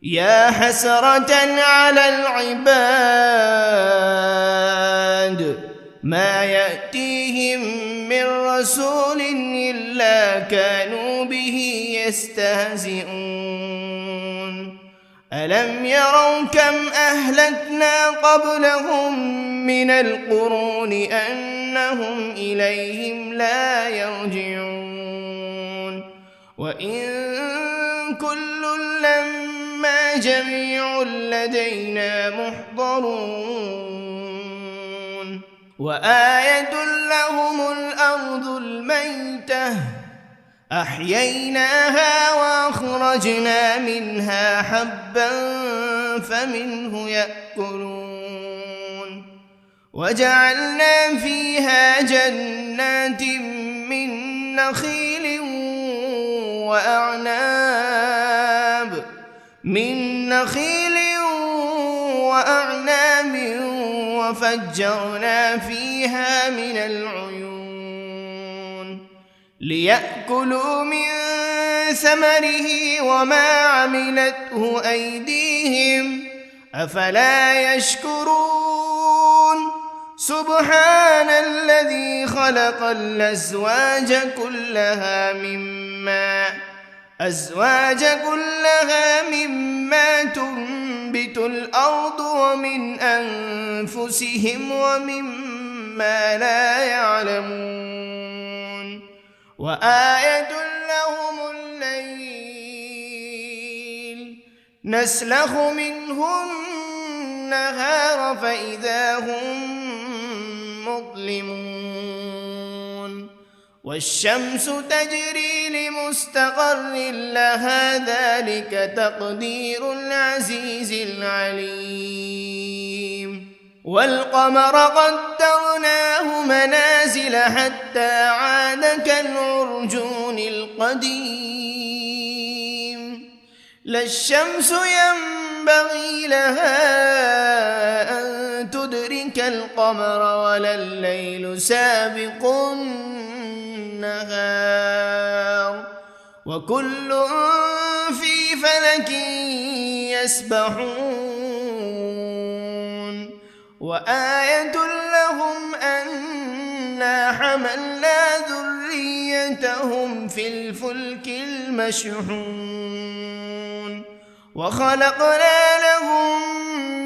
يا حسرة على العباد ما يأتيهم من رسول إلا كانوا به يستهزئون ألم يروا كم أهلكنا قبلهم من القرون أنهم إليهم لا يرجعون وإن كل لما جميع لدينا محضرون وآية لهم الأرض الميتة أحييناها وأخرجنا منها حبا فمنه يأكلون وجعلنا فيها جنات من نخيل وأعناب وفجرنا فيها من العيون ليأكلوا من ثمره وما عملته أيديهم أفلا يشكرون سبحان الذي خلق الأزواج كلها مما تنبت الأرض ومن أنفسهم ومما لا يعلمون وآية لهم الليل نسلخ منه النهار فإذا هم مظلمون والشمس تجري لمستقر لها ذلك تقدير العزيز العليم والقمر قدرناه منازل حتى عاد كالعرجون القديم لا الشمس ينبغي لها أن تدرك القمر ولا الليل سابق النهار وكل في فلك يسبحون وآية لهم أنا حملنا ذريتهم في الفلك المشحون وخلقنا لهم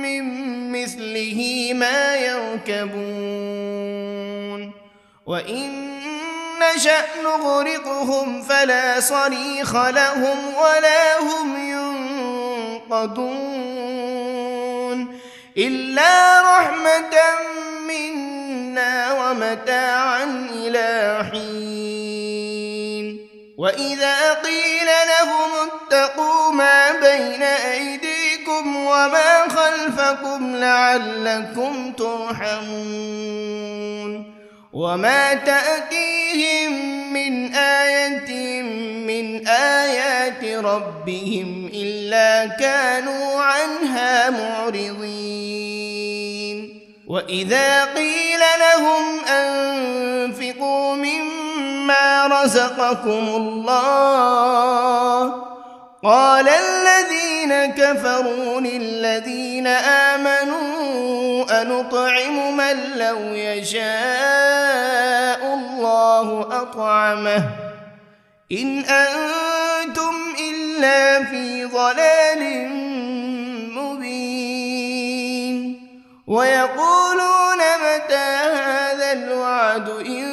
من مثله ما يركبون وإن نشأ نغرقهم فلا صريخ لهم ولا هم ينقذون إلا رحمة منا ومتاعا إلى حين وإذا قيل لهم اتقوا ما بين أيديكم وما خلفكم لعلكم ترحمون وما تأتيهم من آية من آيات ربهم إلا كانوا عنها معرضين وإذا قيل لهم أنفقوا مما رزقكم الله قال الذين كفروا للذين آمنوا أنطعم من لو يشاء الله أطعمه إن أنتم إلا في ضلال مبين ويقولون متى هذا الوعد إن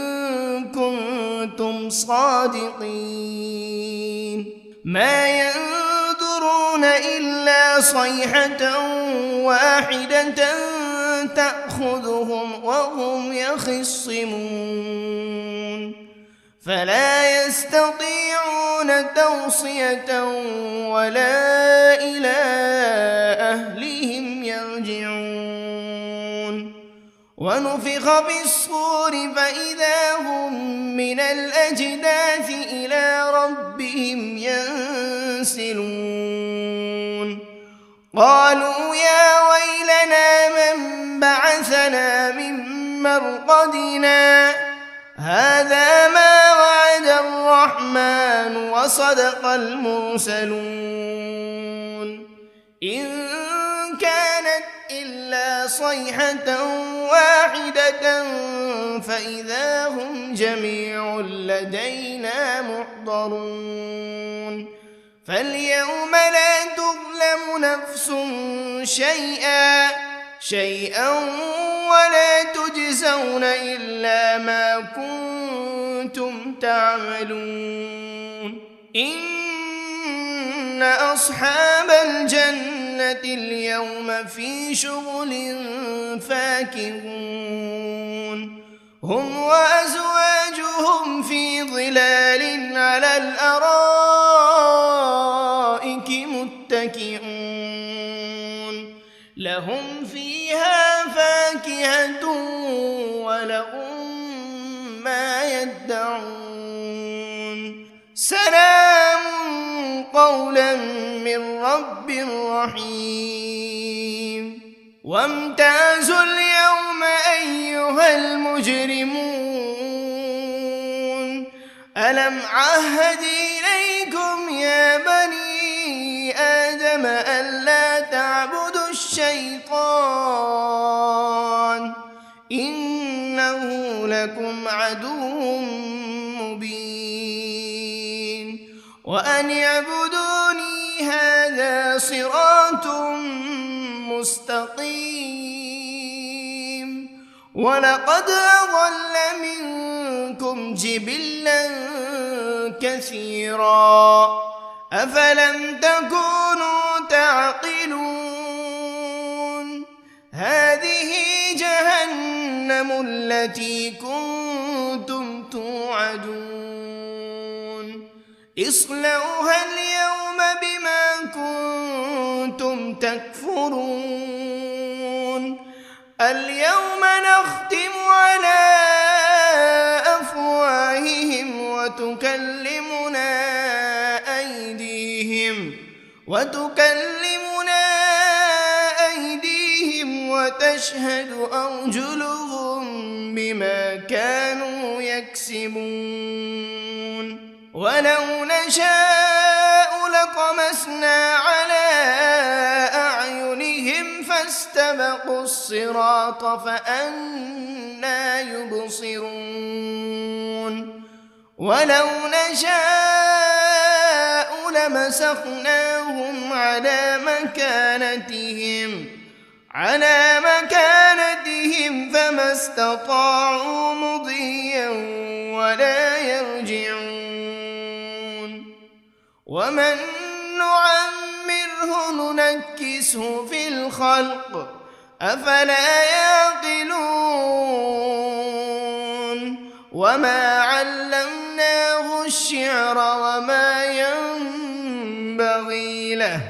كنتم صادقين ما ينظرون إلا صيحة واحدة تأخذهم وهم يخصمون فلا يستطيعون توصية ولا إلى أهلهم يرجعون ونفخ بالصور فإذا هم من الأجداث إلى ربهم ينسلون قالوا يا ويلنا من بعثنا من مرقدنا هذا ما وعد الرحمن وصدق المرسلون إن كانت إلا صيحة واحدة فإذا هم جميع لدينا محضرون فاليوم لا تظلم نفس شيئا ولا تجزون إلا ما كنتم تعملون إن أصحاب الجنة اليوم في شغل فاكهون هم وأزواجهم في ظلال على الأرائك متكئون لهم فيها فاكهة ولهم ما يدعون سلام قولا من رب رحيم وامتازوا اليوم أيها المجرمون ألم عهد إليكم يا بني آدم ألا تعبدوا الشيطان إنه لكم عدو مبين وأن اعبدوني هذا صراط مستقيم ولقد أضل منكم جبلا كثيرا أفلم تكونوا تعقلون هذه جهنم التي كنتم توعدون اصلوها اليوم بما كنتم تكفرون اليوم نختم على أفواههم وتكلمنا أيديهم وتشهد أرجلهم بما كانوا يكسبون ولو نشاء لطمسنا على أعينهم فاستبقوا الصراط فأنى يبصرون ولو نشاء لمسخناهم على مكانتهم فما استطاعوا مضيا ولا يرجعون ومن نعمره ننكسه في الخلق أفلا يعقلون وما علمناه الشعر وما ينبغي له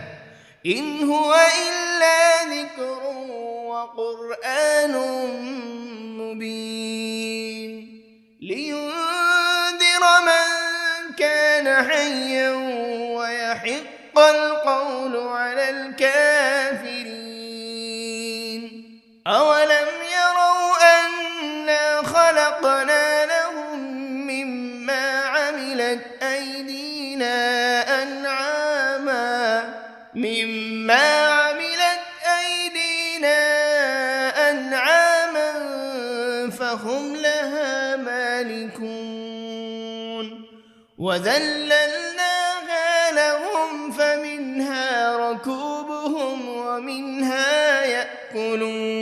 إن هو إلا ذكر وقرآن مبين لينذر من كان حيا ويحق القول على الكافرين أولم يروا أنا خلقنا لهم مما عملت أيدينا أنعاما فهم لها مالكون وذللناها لهم فمنها ركوبهم ومنها يأكلون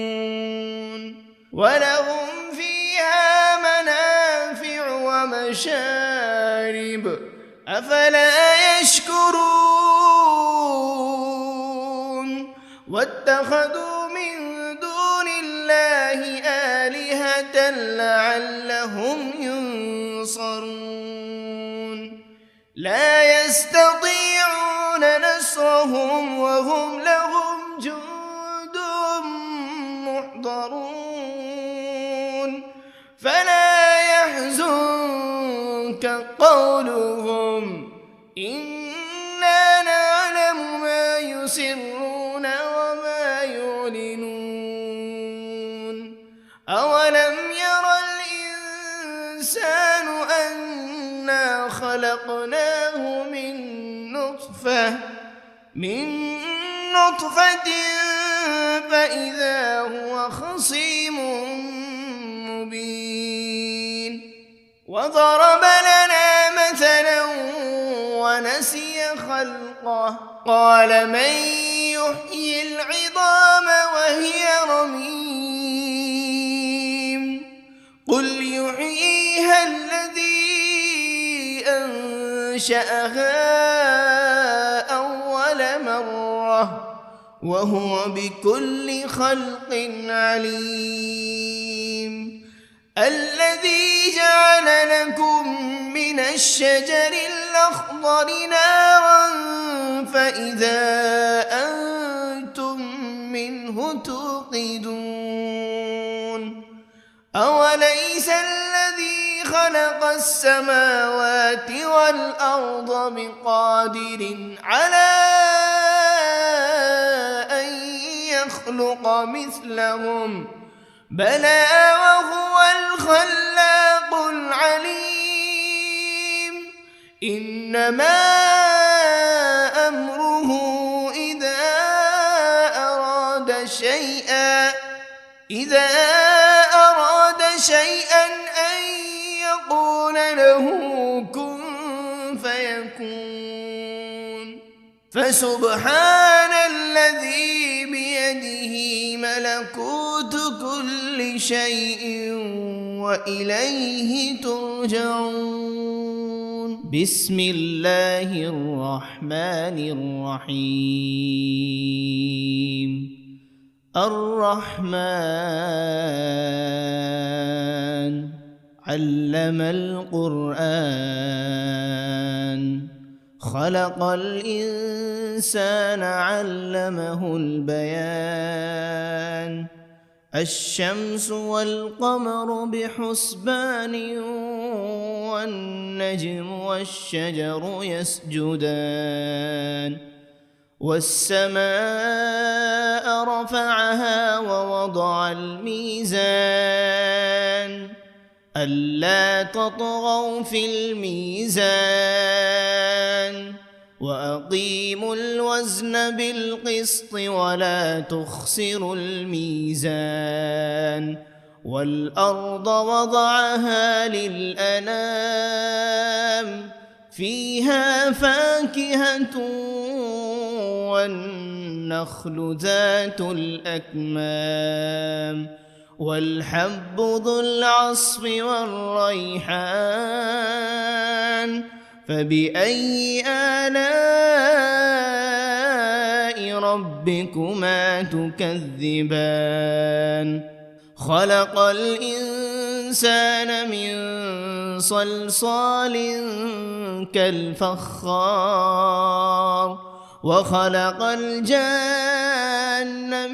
ولهم فيها منافع ومشارب أفلا يشكرون واتخذوا من دون الله آلهة لعلهم ينصرون لا يستطيعون نصرهم وهم لهم جند محضرون فلا يحزنك قولهم إنا نعلم ما يسرون وما يعلنون أولم ير الإنسان أنا خلقناه من نطفة فإذا هو خصيم مبين وضرب لنا مثلا ونسي خلقه قال من يحيي العظام وهي رميم قل يحييها الذي أنشأها أول مرة وهو بكل خلق عليم الذي جعل لكم من الشجر الأخضر نارا فإذا أنتم منه توقدون أوليس الذي خلق السماوات والأرض بقادر على أن يخلق مثلهم بلى وهو الخلاق العليم إنما أمره إذا أراد شيئا أن يقول له كن فيكون فسبحان الذي بيده ملكوت كل شيء وإليه ترجعون بسم الله الرحمن الرحيم الرحمن علم القرآن خلق الإنسان علمه البيان الشمس والقمر بحسبان والنجم والشجر يسجدان والسماء رفعها ووضع الميزان ألا تطغوا في الميزان وأقيموا الوزن بالقسط ولا تخسروا الميزان والأرض وضعها للأنام فيها فاكهة والنخل ذات الأكمام والحب ذو العصف والريحان فبأي آلاء ربكما تكذبان خلق الإنسان من صلصال كالفخار وخلق الجان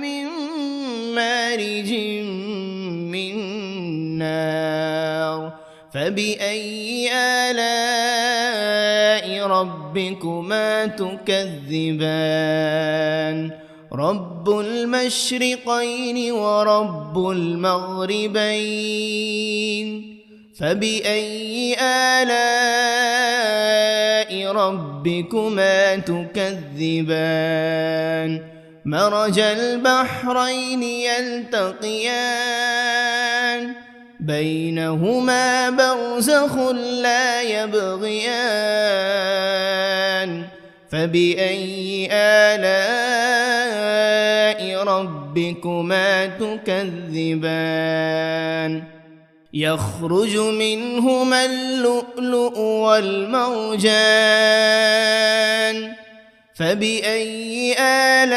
من مارج من نار فبأي آلاء ربكما تكذبان رب المشرقين ورب المغربين فبأي آلاء ربكما تكذبان مرج البحرين يلتقيان بينهما برزخ لا يبغيان فبأي آلاء ربكما تكذبان يخرج منهما اللؤلؤ والمرجان فبأي آلاء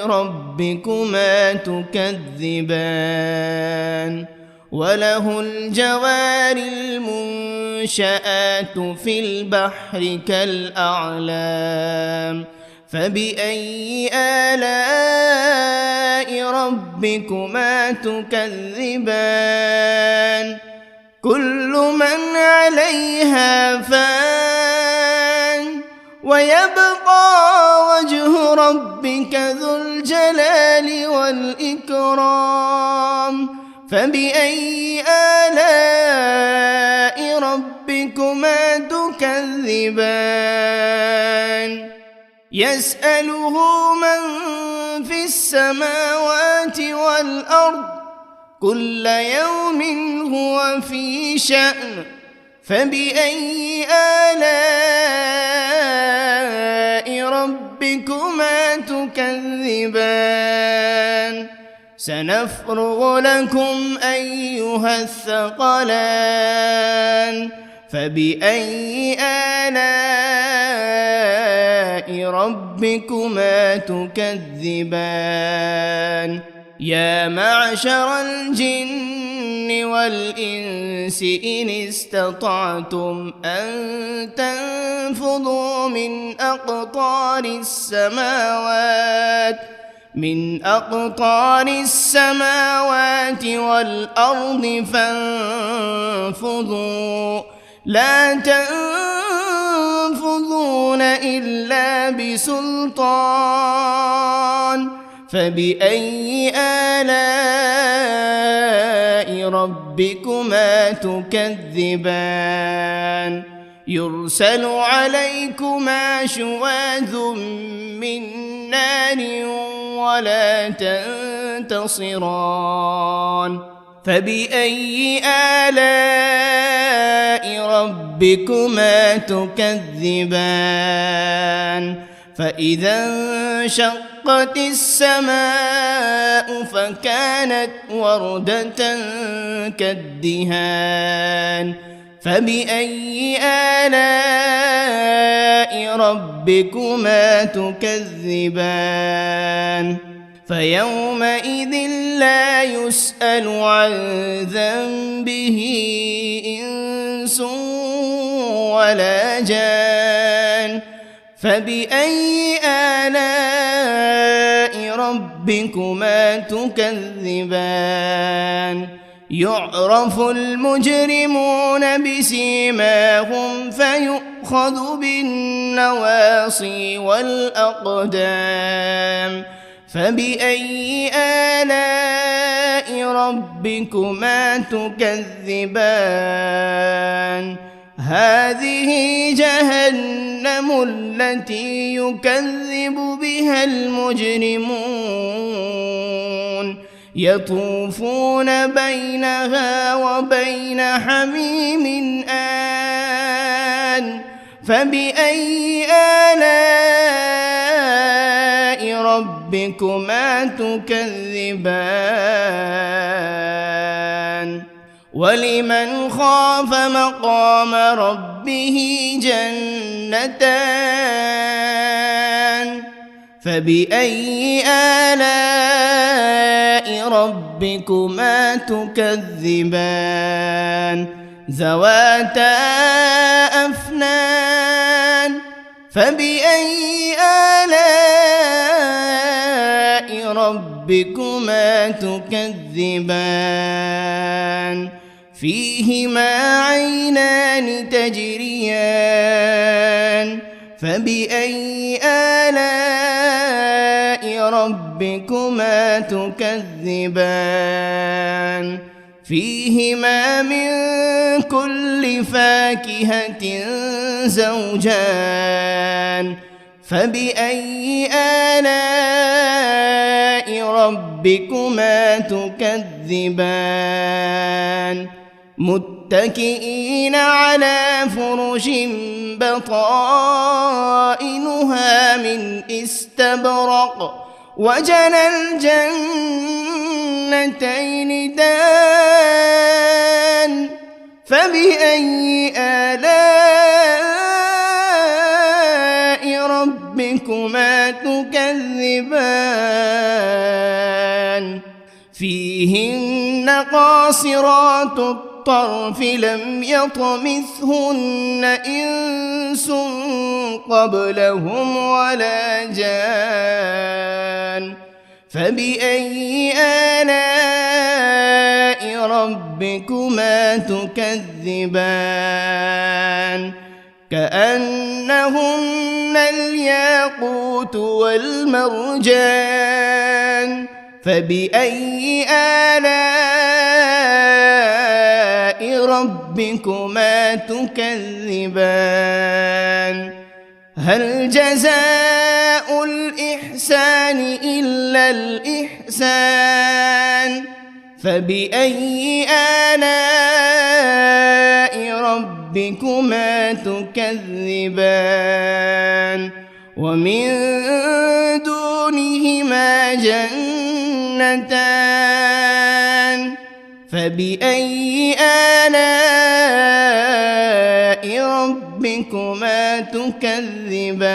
ربكما تكذبان وله الجوار المنشآت في البحر كالأعلام فبأي آلاء ربكما تكذبان كل من عليها فان ويبقى وجه ربك ذو الجلال والإكرام فبأي آلاء ربكما تكذبان يسأله من في السماوات والأرض كل يوم هو في شأن فبأي آلاء ربكما تكذبان سنفرغ لكم أيها الثقلان فبأي آلاء ربكما تكذبان يا معشر الجن والإنس إن استطعتم أن تنفذوا من أقطار السماوات والأرض فانفذوا لا تنفذون إلا بسلطان فبأي آلاء ربكما تكذبان يرسل عليكما شواذ من نار ولا تنتصران فبأي آلاء ربكما تكذبان فإذا انشقت السماء فكانت وردة كالدهان فبأي آلاء ربكما تكذبان فيومئذ لا يسأل عن ذنبه إنس ولا جان فبأي آلاء ربكما تكذبان يعرف المجرمون بسيماهم فيؤخذ بالنواصي والأقدام فبأي آلاء ربكما تكذبان هذه جهنم التي يكذب بها المجرمون يطوفون بينها وبين حميم آن فبأي آلاء ربكما تكذبان ولمن خاف مقام ربه جنتان فبأي آلاء ربكما تكذبان ذواتا أفنان فبأي آلاء ربكما تكذبان فيهما عينان تجريان فبأي آلاء ربكما تكذبان فيهما من كل فاكهة زوجان فبأي آلاء ربكما تكذبان متكئين على فرش بطائنها من استبرق وجنى الجنتين دان فبأي آلاء ربكما تكذبان فيهن قاصرات الطرف لم يطمثهن إنس قبلهم ولا جان فبأي آلاء ربكما تكذبان كأنهن الياقوت والمرجان فبأي آلاء ربكما تكذبان هل جزاء الإحسان إلا الإحسان فبأي آلاء ربكما تكذبان ومن دونهما جنتان فبأي آلاء ربكما تكذبان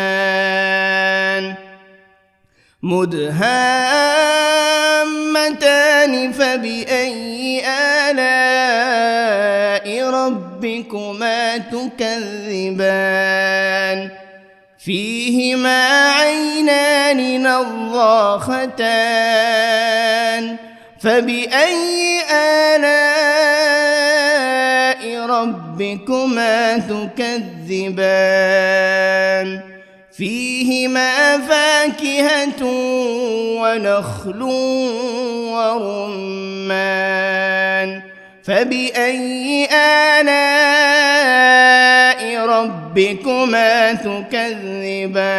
مدهامتان فبأي آلاء ربكما تكذبان فيهما عينان نضاختان فبأي آلاء ربكما تكذبان فيهما فاكهة ونخل ورمان فبأي آلاء ربكما تكذبان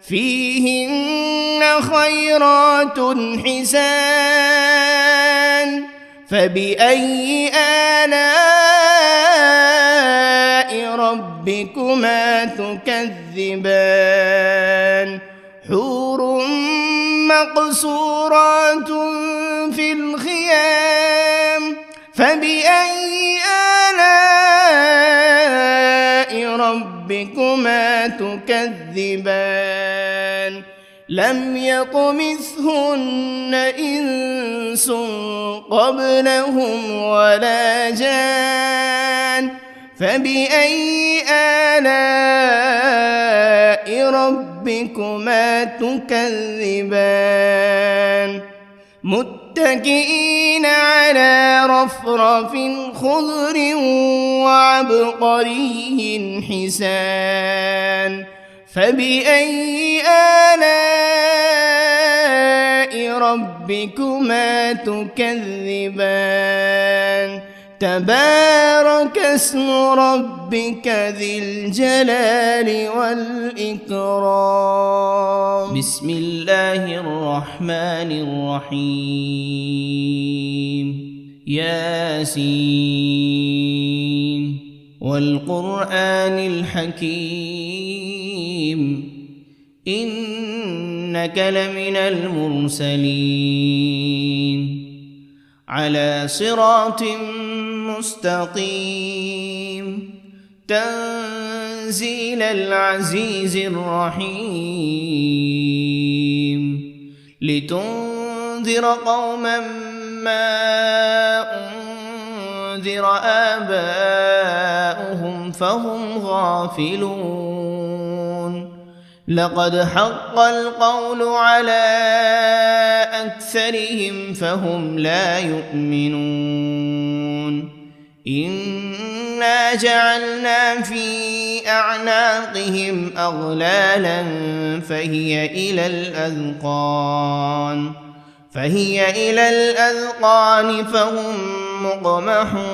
فيهن خيرات حسان فبأي آلاء ربكما تكذبان حور مقصورات في الخيام فبأي آلاء ربكما تكذبان لم يطمثهن إنس قبلهم ولا جان فبأي آلاء ربكما تكذبان متكئين على رفرف خضر وعبقري حسان فبأي آلاء ربكما تكذبان تبارك اسم ربك ذي الجلال والإكرام بسم الله الرحمن الرحيم ياسين والقرآن الحكيم إنك لمن المرسلين على صراط مستقيم تنزيل العزيز الرحيم لتنذر قوما ما أنذر آباؤهم فهم غافلون لقد حق القول على أكثرهم فهم لا يؤمنون إنا جعلنا في أعناقهم أغلالا فهي إلى الأذقان فهم مقمحون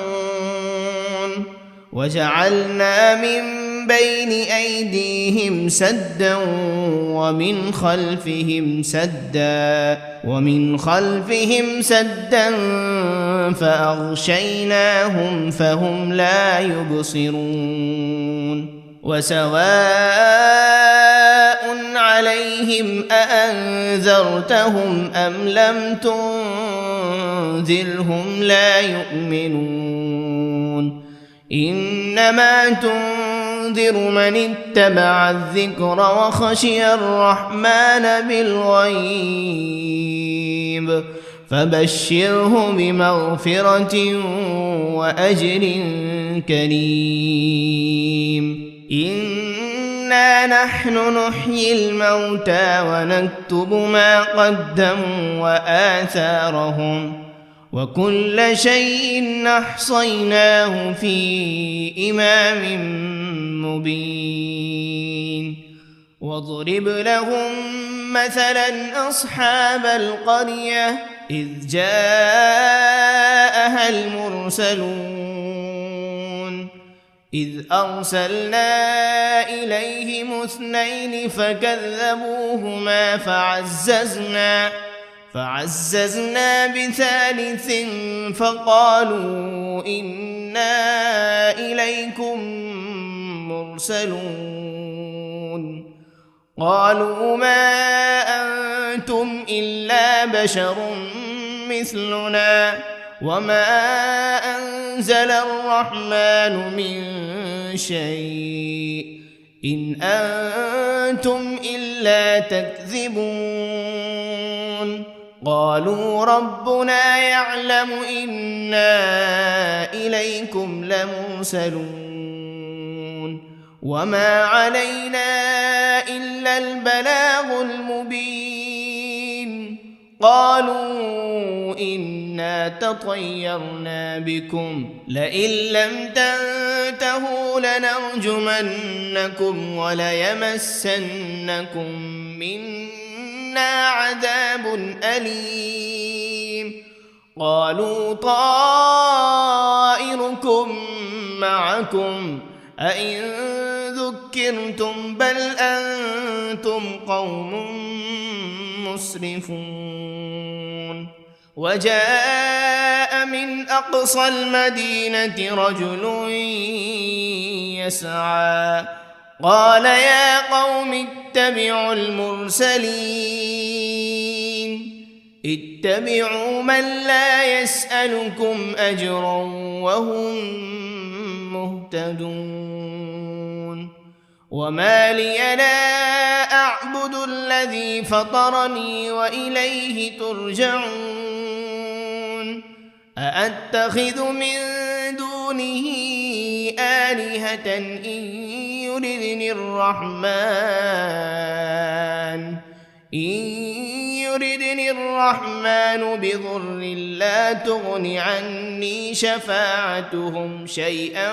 وجعلنا من بين أيديهم سدا ومن خلفهم سدا فأغشيناهم فهم لا يبصرون وسواء عليهم أأنذرتهم أم لم تنذرهم لا يؤمنون إنما تنذر من اتبع الذكر وخشي الرحمن بالغيب فبشره بمغفرة وأجر كريم إنا نحن نحيي الموتى ونكتب ما قدموا وآثارهم وكل شيء أحصيناه في إمام مبين واضرب لهم مثلا أصحاب القرية إذ جاءها المرسلون إذ أرسلنا إليهم 2 فكذبوهما فعززنا بثالث فقالوا إنا إليكم مرسلون قالوا ما أنتم إلا بشر مثلنا وما أنزل الرحمن من شيء إن أنتم إلا تكذبون قالوا ربنا يعلم إنا إليكم لمرسلون وما علينا إلا البلاغ المبين قالوا إنا تطيرنا بكم لئن لم تنتهوا لنرجمنكم وليمسنكم منا عذاب أليم قالوا طائركم معكم أئن ذكرتم بل أنتم قوم مسرفون وجاء من أقصى المدينة رجل يسعى قال يا قوم اتبعوا المرسلين اتبعوا من لا يسألكم أجرا وهم مهتدون وما لي لا أعبد الذي فطرني وإليه ترجعون أأتخذ من دونه آلهة إن يردني الرحمن بضر لا تغن عني شفاعتهم شيئا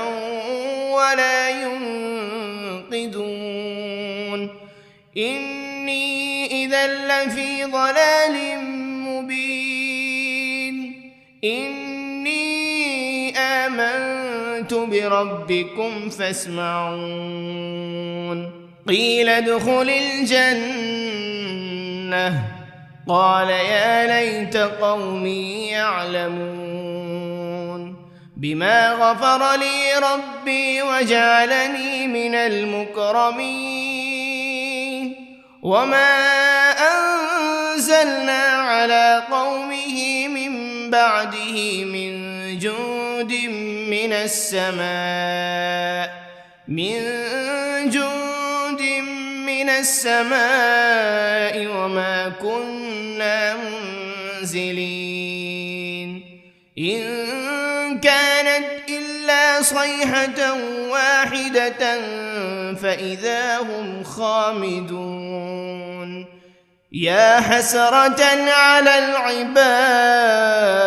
ولا ينقذون إني إذا لفي ضلال إني آمنت بربكم فاسمعون قيل ادخل الجنة قال يا ليت قومي يعلمون بما غفر لي ربي وجعلني من المكرمين وما أنزلنا على قومه من بعده من جند من السماء وما كنا منزلين إن كانت إلا صيحة واحدة فإذا هم خامدون يا حسرة على العباد